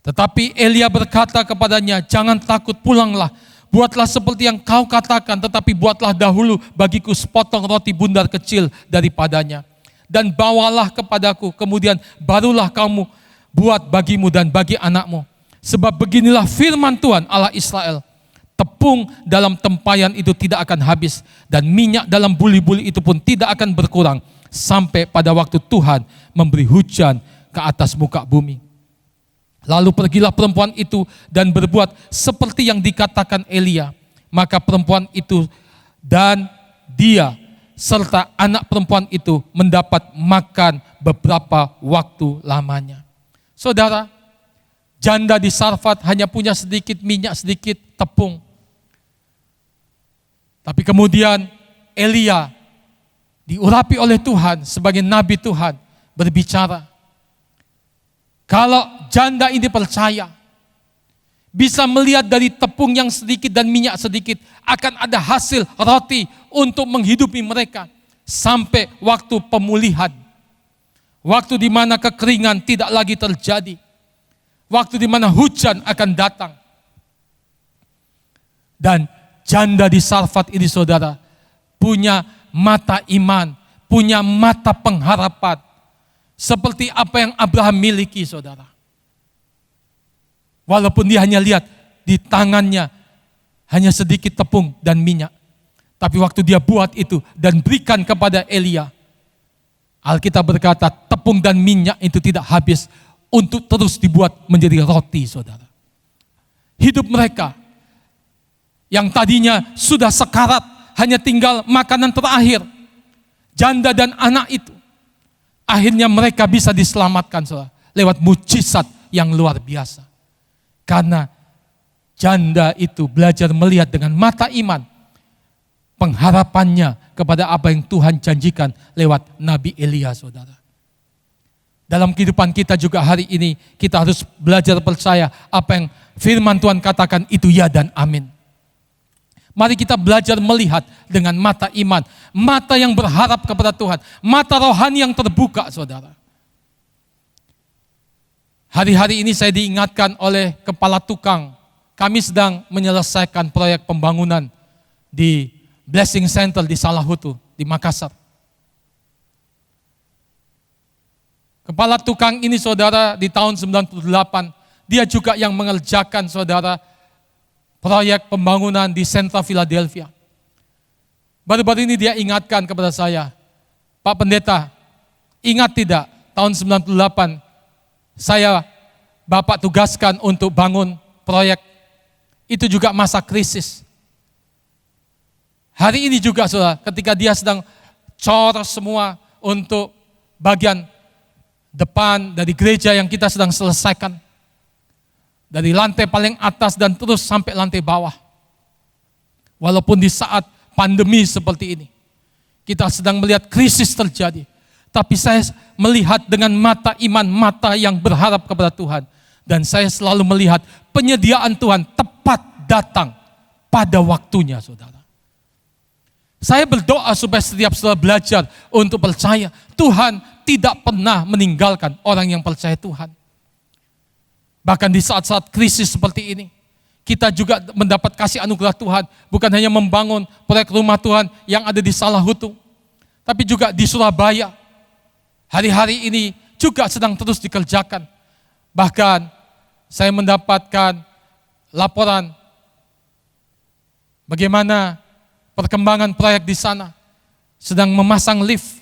Tetapi Elia berkata kepadanya, jangan takut, pulanglah. Buatlah seperti yang kau katakan, tetapi buatlah dahulu bagiku sepotong roti bundar kecil daripadanya. Dan bawalah kepadaku, kemudian barulah kamu buat bagimu dan bagi anakmu. Sebab beginilah firman Tuhan Allah Israel, tepung dalam tempayan itu tidak akan habis, dan minyak dalam buli-buli itu pun tidak akan berkurang, sampai pada waktu Tuhan memberi hujan ke atas muka bumi. Lalu pergilah perempuan itu dan berbuat seperti yang dikatakan Elia. Maka perempuan itu dan dia serta anak perempuan itu mendapat makan beberapa waktu lamanya. Saudara, janda di Sarfat hanya punya sedikit minyak, sedikit tepung. Tapi kemudian Elia diurapi oleh Tuhan sebagai nabi Tuhan berbicara. Kalau janda ini percaya, bisa melihat dari tepung yang sedikit dan minyak sedikit, akan ada hasil roti untuk menghidupi mereka sampai waktu pemulihan. Waktu di mana kekeringan tidak lagi terjadi. Waktu di mana hujan akan datang. Dan janda di Sarfat ini saudara, punya mata iman, punya mata pengharapan. Seperti apa yang Abraham miliki saudara. Walaupun dia hanya lihat di tangannya hanya sedikit tepung dan minyak. Tapi waktu dia buat itu dan berikan kepada Elia, Alkitab berkata tepung dan minyak itu tidak habis untuk terus dibuat menjadi roti saudara. Hidup mereka yang tadinya sudah sekarat, hanya tinggal makanan terakhir. Janda dan anak itu, akhirnya mereka bisa diselamatkan saudara, lewat mujizat yang luar biasa. Karena janda itu belajar melihat dengan mata iman pengharapannya kepada apa yang Tuhan janjikan lewat Nabi Elia saudara. Dalam kehidupan kita juga hari ini kita harus belajar percaya apa yang firman Tuhan katakan itu ya dan amin. Mari kita belajar melihat dengan mata iman, mata yang berharap kepada Tuhan, mata rohani yang terbuka saudara. Hari-hari ini saya diingatkan oleh kepala tukang, kami sedang menyelesaikan proyek pembangunan di Blessing Center di Salahutu, di Makassar. Kepala tukang ini saudara di tahun 98, dia juga yang mengerjakan saudara proyek pembangunan di Sentra Philadelphia. Baru-baru ini dia ingatkan kepada saya, Pak Pendeta, ingat tidak tahun 98 saya Bapak tugaskan untuk bangun proyek, itu juga masa krisis. Hari ini juga saudara, ketika dia sedang cor semua untuk bagian depan dari gereja yang kita sedang selesaikan. Dari lantai paling atas dan terus sampai lantai bawah. Walaupun di saat pandemi seperti ini, kita sedang melihat krisis terjadi. Tapi saya melihat dengan mata iman, mata yang berharap kepada Tuhan. Dan saya selalu melihat penyediaan Tuhan tepat datang pada waktunya saudara. Saya berdoa supaya setiap saudara belajar untuk percaya Tuhan tidak pernah meninggalkan orang yang percaya Tuhan. Bahkan di saat-saat krisis seperti ini, kita juga mendapat kasih anugerah Tuhan. Bukan hanya membangun proyek rumah Tuhan yang ada di Salahutu, tapi juga di Surabaya. Hari-hari ini juga sedang terus dikerjakan. Bahkan saya mendapatkan laporan bagaimana perkembangan proyek di sana. Sedang memasang lift.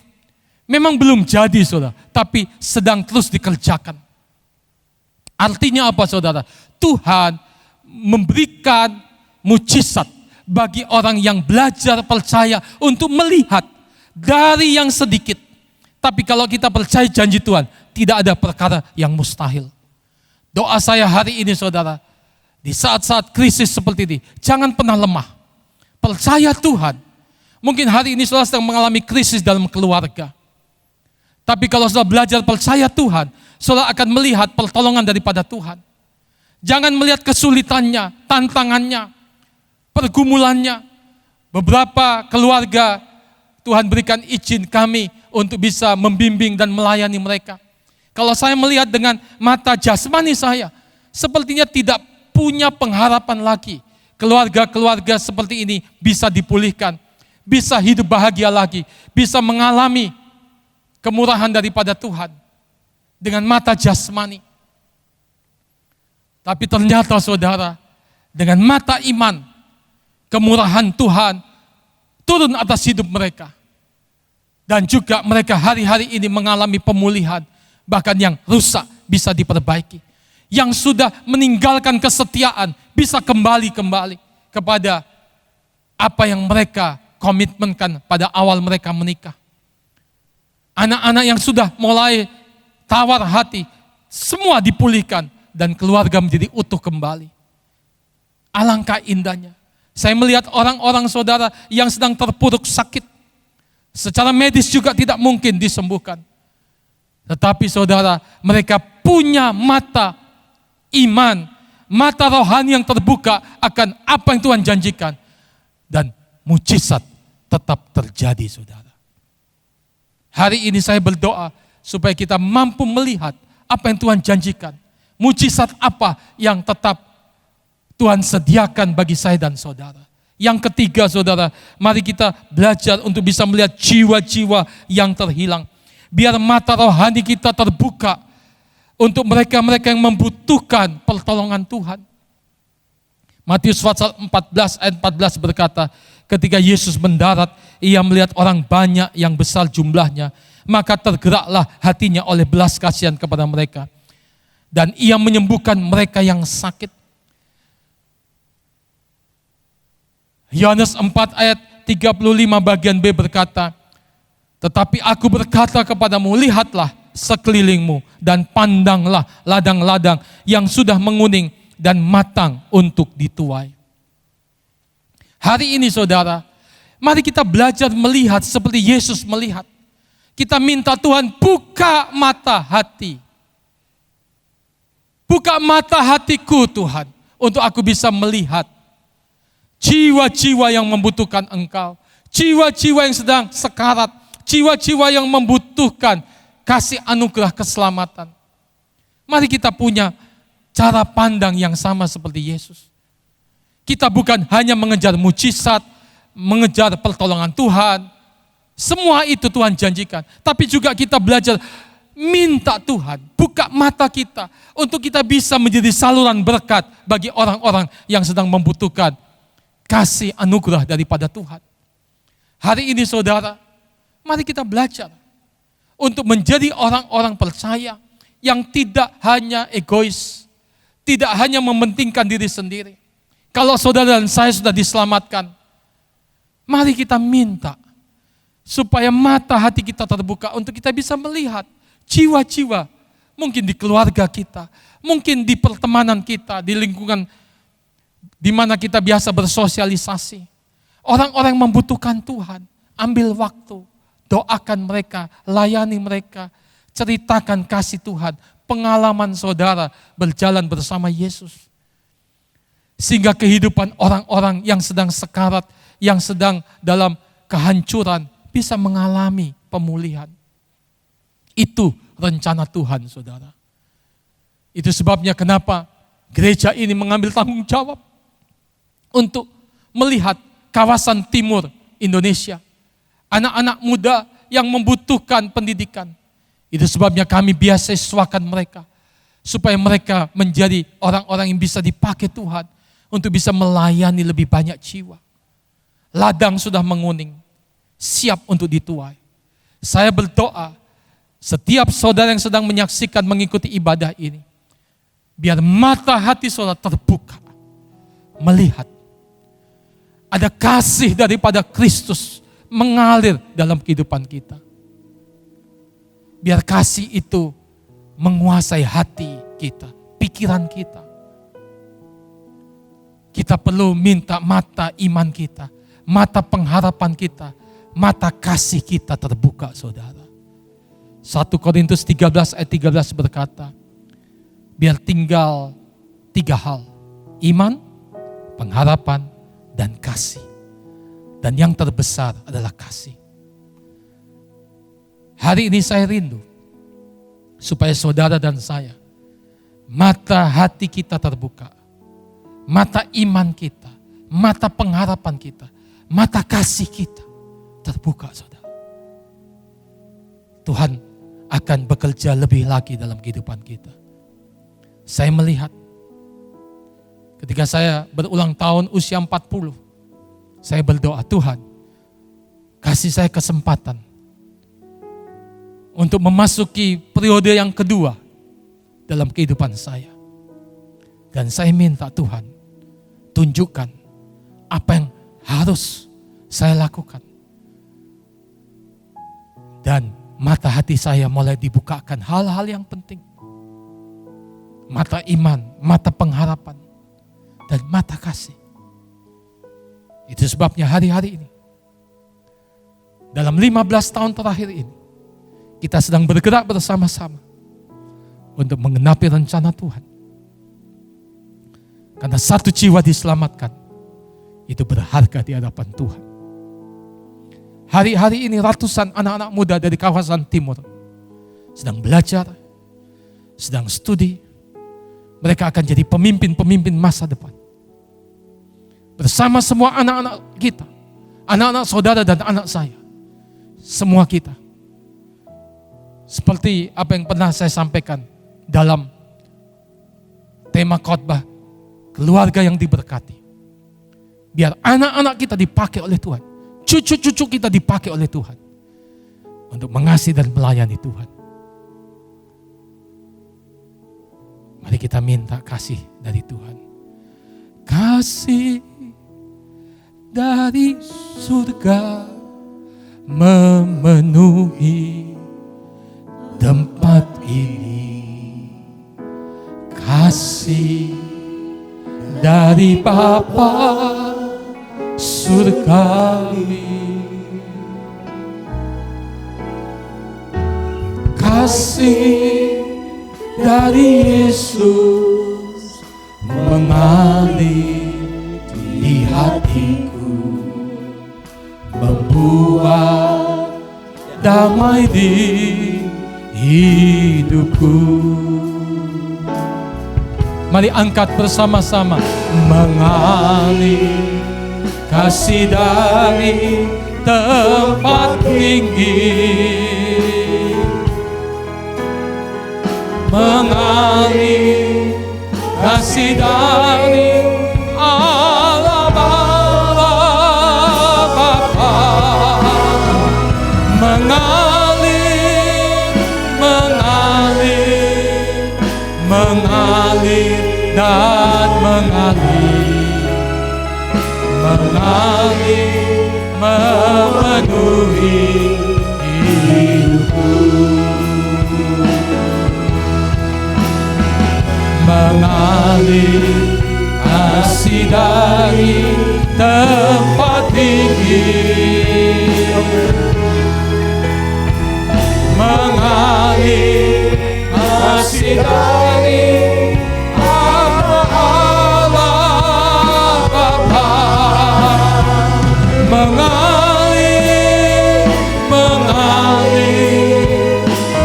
Memang belum jadi saudara, tapi sedang terus dikerjakan. Artinya apa saudara? Tuhan memberikan mujizat bagi orang yang belajar percaya untuk melihat dari yang sedikit. Tapi kalau kita percaya janji Tuhan, tidak ada perkara yang mustahil. Doa saya hari ini saudara, di saat-saat krisis seperti ini, jangan pernah lemah. Percaya Tuhan. Mungkin hari ini saudara sedang mengalami krisis dalam keluarga. Tapi kalau saudara belajar percaya Tuhan, saudara akan melihat pertolongan daripada Tuhan. Jangan melihat kesulitannya, tantangannya, pergumulannya. Beberapa keluarga Tuhan berikan izin kami untuk bisa membimbing dan melayani mereka. Kalau saya melihat dengan mata jasmani saya, sepertinya tidak punya pengharapan lagi. Keluarga-keluarga seperti ini bisa dipulihkan, bisa hidup bahagia lagi, bisa mengalami kemurahan daripada Tuhan dengan mata jasmani. Tapi ternyata saudara, dengan mata iman, kemurahan Tuhan turun atas hidup mereka. Dan juga mereka hari-hari ini mengalami pemulihan. Bahkan yang rusak bisa diperbaiki. Yang sudah meninggalkan kesetiaan bisa kembali kepada apa yang mereka komitmenkan pada awal mereka menikah. Anak-anak yang sudah mulai tawar hati, semua dipulihkan dan keluarga menjadi utuh kembali. Alangkah indahnya. Saya melihat orang-orang saudara yang sedang terpuruk sakit. Secara medis juga tidak mungkin disembuhkan. Tetapi saudara, mereka punya mata iman, mata rohani yang terbuka akan apa yang Tuhan janjikan. Dan mujizat tetap terjadi saudara. Hari ini saya berdoa supaya kita mampu melihat apa yang Tuhan janjikan. Mujizat apa yang tetap Tuhan sediakan bagi saya dan saudara. Yang ketiga saudara, mari kita belajar untuk bisa melihat jiwa-jiwa yang terhilang. Biar mata rohani kita terbuka untuk mereka-mereka yang membutuhkan pertolongan Tuhan. Matius pasal 14 ayat 14 berkata, ketika Yesus mendarat, ia melihat orang banyak yang besar jumlahnya, maka tergeraklah hatinya oleh belas kasihan kepada mereka. Dan ia menyembuhkan mereka yang sakit. Yohanes 4 ayat 35 bagian B berkata, tetapi aku berkata kepadamu, lihatlah sekelilingmu dan pandanglah ladang-ladang yang sudah menguning dan matang untuk dituai. Hari ini saudara, mari kita belajar melihat seperti Yesus melihat. Kita minta Tuhan buka mata hati. Buka mata hatiku Tuhan, untuk aku bisa melihat jiwa-jiwa yang membutuhkan Engkau. Jiwa-jiwa yang sedang sekarat, jiwa-jiwa yang membutuhkan kasih anugerah keselamatan. Mari kita punya cara pandang yang sama seperti Yesus. Kita bukan hanya mengejar mujizat, mengejar pertolongan Tuhan. Semua itu Tuhan janjikan. Tapi juga kita belajar minta Tuhan buka mata kita untuk kita bisa menjadi saluran berkat bagi orang-orang yang sedang membutuhkan kasih anugerah daripada Tuhan. Hari ini saudara, mari kita belajar untuk menjadi orang-orang percaya yang tidak hanya egois, tidak hanya mementingkan diri sendiri. Kalau saudara dan saya sudah diselamatkan, mari kita minta supaya mata hati kita terbuka untuk kita bisa melihat jiwa-jiwa, mungkin di keluarga kita, mungkin di pertemanan kita, di lingkungan di mana kita biasa bersosialisasi. Orang-orang yang membutuhkan Tuhan, ambil waktu, doakan mereka, layani mereka, ceritakan kasih Tuhan, pengalaman saudara berjalan bersama Yesus. Sehingga kehidupan orang-orang yang sedang sekarat, yang sedang dalam kehancuran, bisa mengalami pemulihan. Itu rencana Tuhan, saudara. Itu sebabnya kenapa gereja ini mengambil tanggung jawab untuk melihat kawasan timur Indonesia. Anak-anak muda yang membutuhkan pendidikan. Itu sebabnya kami beasiswakan mereka. Supaya mereka menjadi orang-orang yang bisa dipakai Tuhan untuk bisa melayani lebih banyak jiwa. Ladang sudah menguning, siap untuk dituai. Saya berdoa, setiap saudara yang sedang menyaksikan, mengikuti ibadah ini, biar mata hati saudara terbuka, melihat ada kasih daripada Kristus mengalir dalam kehidupan kita. Biar kasih itu menguasai hati kita, pikiran kita. Kita perlu minta mata iman kita, mata pengharapan kita, mata kasih kita terbuka, saudara. 1 Korintus 13 ayat 13 berkata, biar tinggal 3 hal, iman, pengharapan, dan kasih. Dan yang terbesar adalah kasih. Hari ini saya rindu, supaya saudara dan saya, mata hati kita terbuka, mata iman kita, mata pengharapan kita, mata kasih kita terbuka, saudara. Tuhan akan bekerja lebih lagi dalam kehidupan kita. Saya melihat ketika saya berulang tahun usia 40, saya berdoa, Tuhan kasih saya kesempatan untuk memasuki periode yang kedua dalam kehidupan saya. Dan saya minta Tuhan tunjukkan apa yang harus saya lakukan. Dan mata hati saya mulai dibukakan hal-hal yang penting. Mata iman, mata pengharapan, dan mata kasih. Itu sebabnya hari-hari ini, dalam 15 tahun terakhir ini, kita sedang bergerak bersama-sama untuk menggenapi rencana Tuhan. Karena satu jiwa diselamatkan, itu berharga di hadapan Tuhan. Hari-hari ini ratusan anak-anak muda dari kawasan timur sedang belajar, sedang studi. Mereka akan jadi pemimpin-pemimpin masa depan. Bersama semua anak-anak kita, anak-anak saudara dan anak saya. Semua kita. Seperti apa yang pernah saya sampaikan dalam tema khotbah, keluarga yang diberkati. Biar anak-anak kita dipakai oleh Tuhan. Cucu-cucu kita dipakai oleh Tuhan. Untuk mengasihi dan melayani Tuhan. Mari kita minta kasih dari Tuhan. Kasih dari surga memenuhi tempat ini. Kasih dari Bapa surgawi. Kasih dari Yesus mengalir di hatiku, membuat damai di hidupku. Mari angkat bersama-sama. Mengalir kasih dari tempat tinggi, mengalir kasih dari Allah Bapa, mengalir, mengalir, mengalir dan mengalir, mengalir memenuhi hidupku. Mengalir kasih dari tempat tinggi, mengalir kasih dari Allah Bapa, mengalir, mengalir,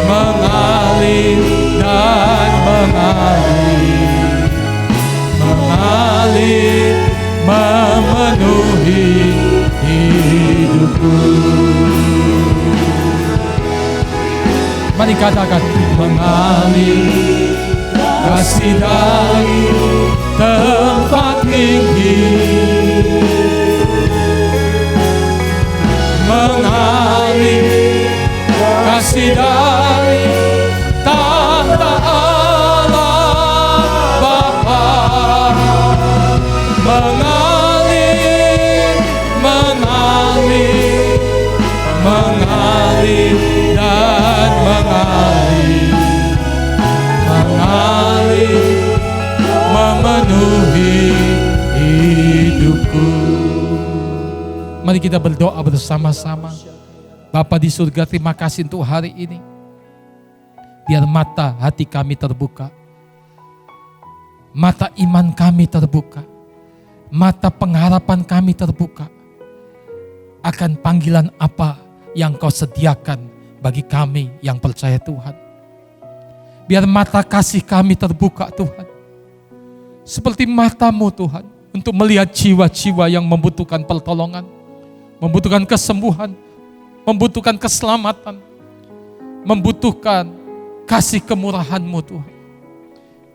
mengalir dan mengalir, mengalir memenuhi hidupku. Mari katakan, mengalir kasih dari tempat tinggi, mengalir kasih dari tahta Allah Bapa, mengalir, mengalir, mengalir dan mengalir, mengalir memenuhi hidupku. Mari kita berdoa bersama-sama. Bapa di surga, terima kasih untuk hari ini. Biar mata hati kami terbuka, mata iman kami terbuka, mata pengharapan kami terbuka akan panggilan apa yang Kau sediakan bagi kami yang percaya Tuhan. Biar mata kasih kami terbuka Tuhan, seperti mata-Mu Tuhan, untuk melihat jiwa-jiwa yang membutuhkan pertolongan, membutuhkan kesembuhan, membutuhkan keselamatan, membutuhkan kasih kemurahan-Mu Tuhan.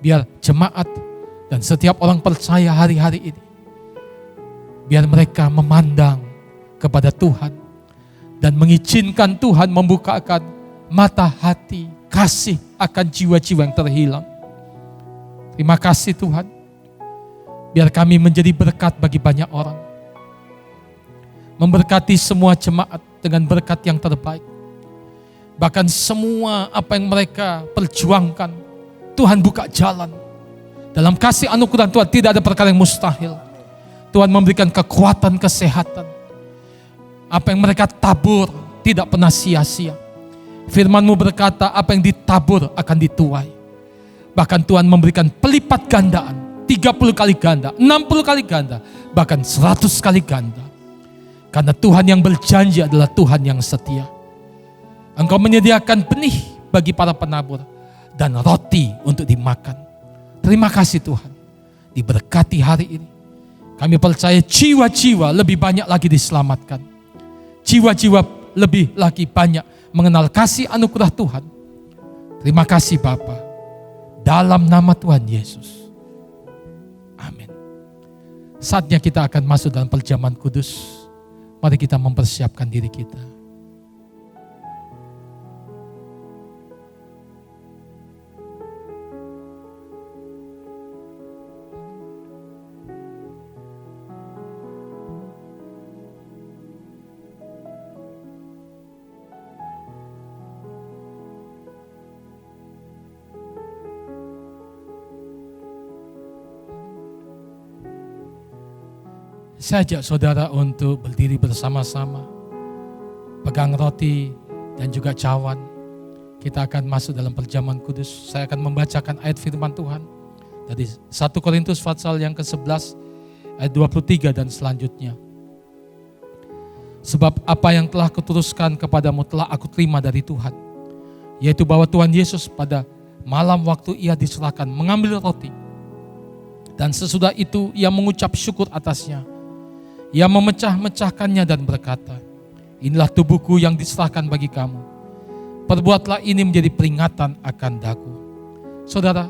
Biar jemaat dan setiap orang percaya hari-hari ini, biar mereka memandang kepada Tuhan dan mengizinkan Tuhan membukakan mata hati kasih akan jiwa-jiwa yang terhilang. Terima kasih Tuhan, biar kami menjadi berkat bagi banyak orang, memberkati semua jemaat dengan berkat yang terbaik. Bahkan semua apa yang mereka perjuangkan, Tuhan buka jalan. Dalam kasih anugerah Tuhan tidak ada perkara yang mustahil. Tuhan memberikan kekuatan, kesehatan. Apa yang mereka tabur tidak pernah sia-sia. Firman-Mu berkata apa yang ditabur akan dituai. Bahkan Tuhan memberikan pelipat gandaan, 30 kali ganda, 60 kali ganda, bahkan 100 kali ganda. Karena Tuhan yang berjanji adalah Tuhan yang setia. Engkau menyediakan benih bagi para penabur dan roti untuk dimakan. Terima kasih Tuhan. Diberkati hari ini. Kami percaya jiwa-jiwa lebih banyak lagi diselamatkan. Jiwa-jiwa lebih lagi banyak mengenal kasih anugerah Tuhan. Terima kasih Bapa. Dalam nama Tuhan Yesus. Amin. Saatnya kita akan masuk dalam perjamuan kudus. Mari kita mempersiapkan diri kita. Saya ajak saudara untuk berdiri bersama-sama, pegang roti dan juga cawan. Kita akan masuk dalam perjamuan kudus. Saya akan membacakan ayat firman Tuhan dari 1 Korintus pasal yang ke-11 ayat 23 dan selanjutnya. Sebab apa yang telah kuteruskan kepadamu telah aku terima dari Tuhan, yaitu bahwa Tuhan Yesus pada malam waktu ia diserahkan mengambil roti, dan sesudah itu ia mengucap syukur atasnya. Ia memecah-mecahkannya dan berkata, inilah tubuhku yang diserahkan bagi kamu. Perbuatlah ini menjadi peringatan akan daku. Saudara,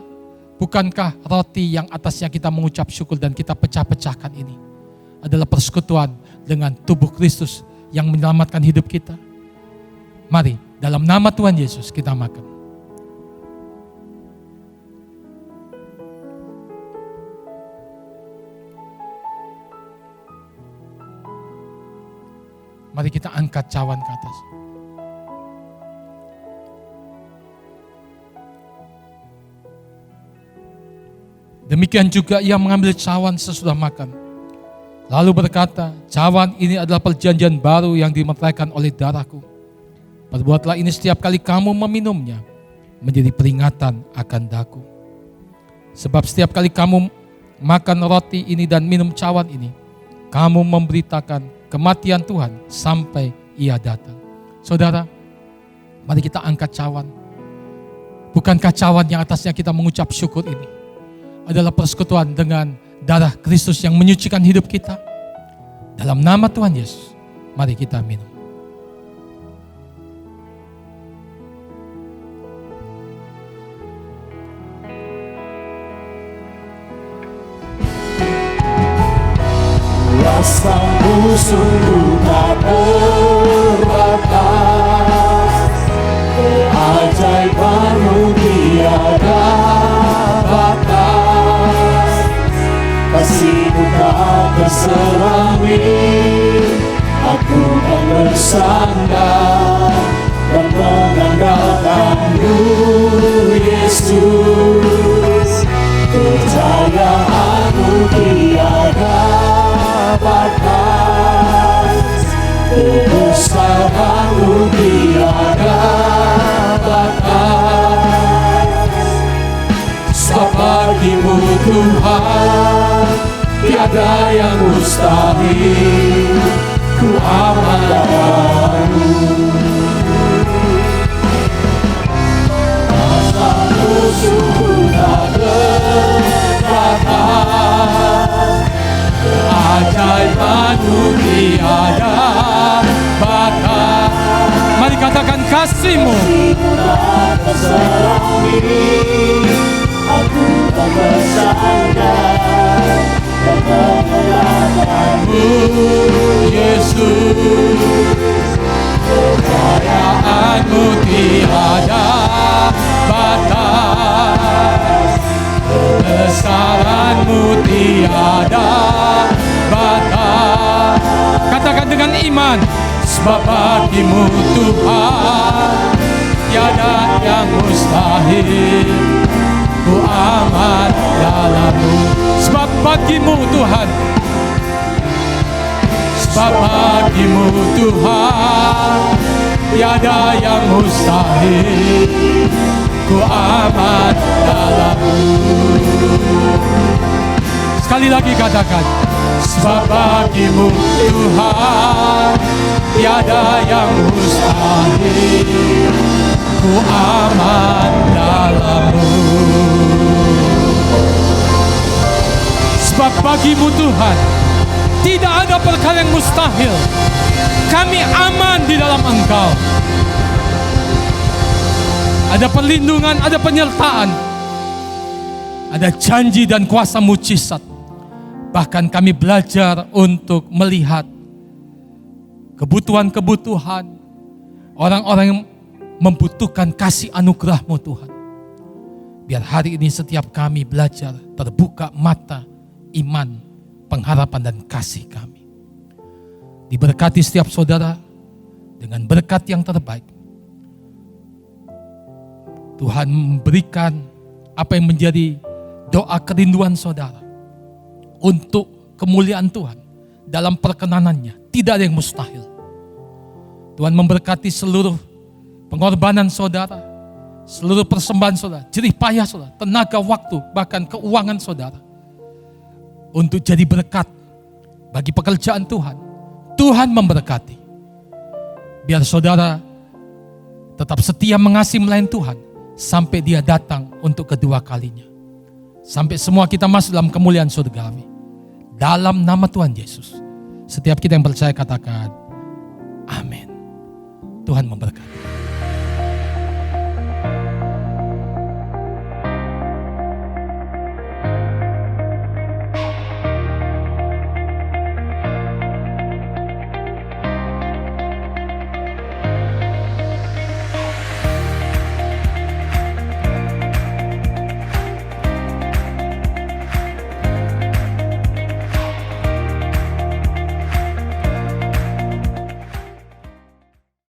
bukankah roti yang atasnya kita mengucap syukur dan kita pecah-pecahkan ini adalah persekutuan dengan tubuh Kristus yang menyelamatkan hidup kita? Mari, dalam nama Tuhan Yesus kita makan. Mari kita angkat cawan ke atas. Demikian juga ia mengambil cawan sesudah makan. Lalu berkata, cawan ini adalah perjanjian baru yang dimeteraikan oleh darahku. Perbuatlah ini setiap kali kamu meminumnya, menjadi peringatan akan daku. Sebab setiap kali kamu makan roti ini dan minum cawan ini, kamu memberitakan kematian Tuhan sampai ia datang. Saudara, mari kita angkat cawan. Bukankah cawan yang atasnya kita mengucap syukur ini adalah persekutuan dengan darah Kristus yang menyucikan hidup kita? Dalam nama Tuhan Yesus, mari kita minum. Rasamu sungguh tak terbatas, keajaibanmu tiada batas. Kasihmu tak terselami, aku kan bersandar dan mengandalkanmu Yesus. Kejayaanmu tiada batas, kebesaranmu tiada batas. Sebab bagimu Tuhan tiada yang mustahil, ku amanahmu. Rasamu sungguh tak terbatas, keajaibanmu tiada batas. Mari katakan kasih-Mu. Aku tak bersandar dan mengandalkanmu Yesus. Kejayaanmu tiada batas, kebesaranmu tiada batas. Katakan dengan iman, sebab bagimu Tuhan tiada yang mustahil, ku aman dalam-Mu. Sebab bagimu Tuhan, sebab bagimu Tuhan tiada yang mustahil, ku aman dalam-Mu. Sekali lagi katakan, Sebab bagimu Tuhan tiada yang mustahil. Ku aman dalam-Mu. Sebab bagimu Tuhan tidak ada perkara yang mustahil. Kami aman di dalam Engkau. Ada perlindungan, ada penyertaan, ada janji dan kuasa mujizat. Bahkan kami belajar untuk melihat kebutuhan-kebutuhan orang-orang yang membutuhkan kasih anugerah-Mu Tuhan. Biar hari ini setiap kami belajar terbuka mata iman, pengharapan dan kasih kami. Diberkati setiap saudara dengan berkat yang terbaik. Tuhan memberikan apa yang menjadi doa kerinduan saudara untuk kemuliaan Tuhan dalam perkenanannya. Tidak ada yang mustahil. Tuhan memberkati seluruh pengorbanan saudara, seluruh persembahan saudara, jerih payah saudara, tenaga, waktu, bahkan keuangan saudara untuk jadi berkat bagi pekerjaan Tuhan. Tuhan memberkati. Biar saudara tetap setia mengasihi melayani Tuhan sampai Dia datang untuk kedua kalinya. Sampai semua kita masuk dalam kemuliaan surgawi. Dalam nama Tuhan Yesus. Setiap kita yang percaya katakan amin. Tuhan memberkati.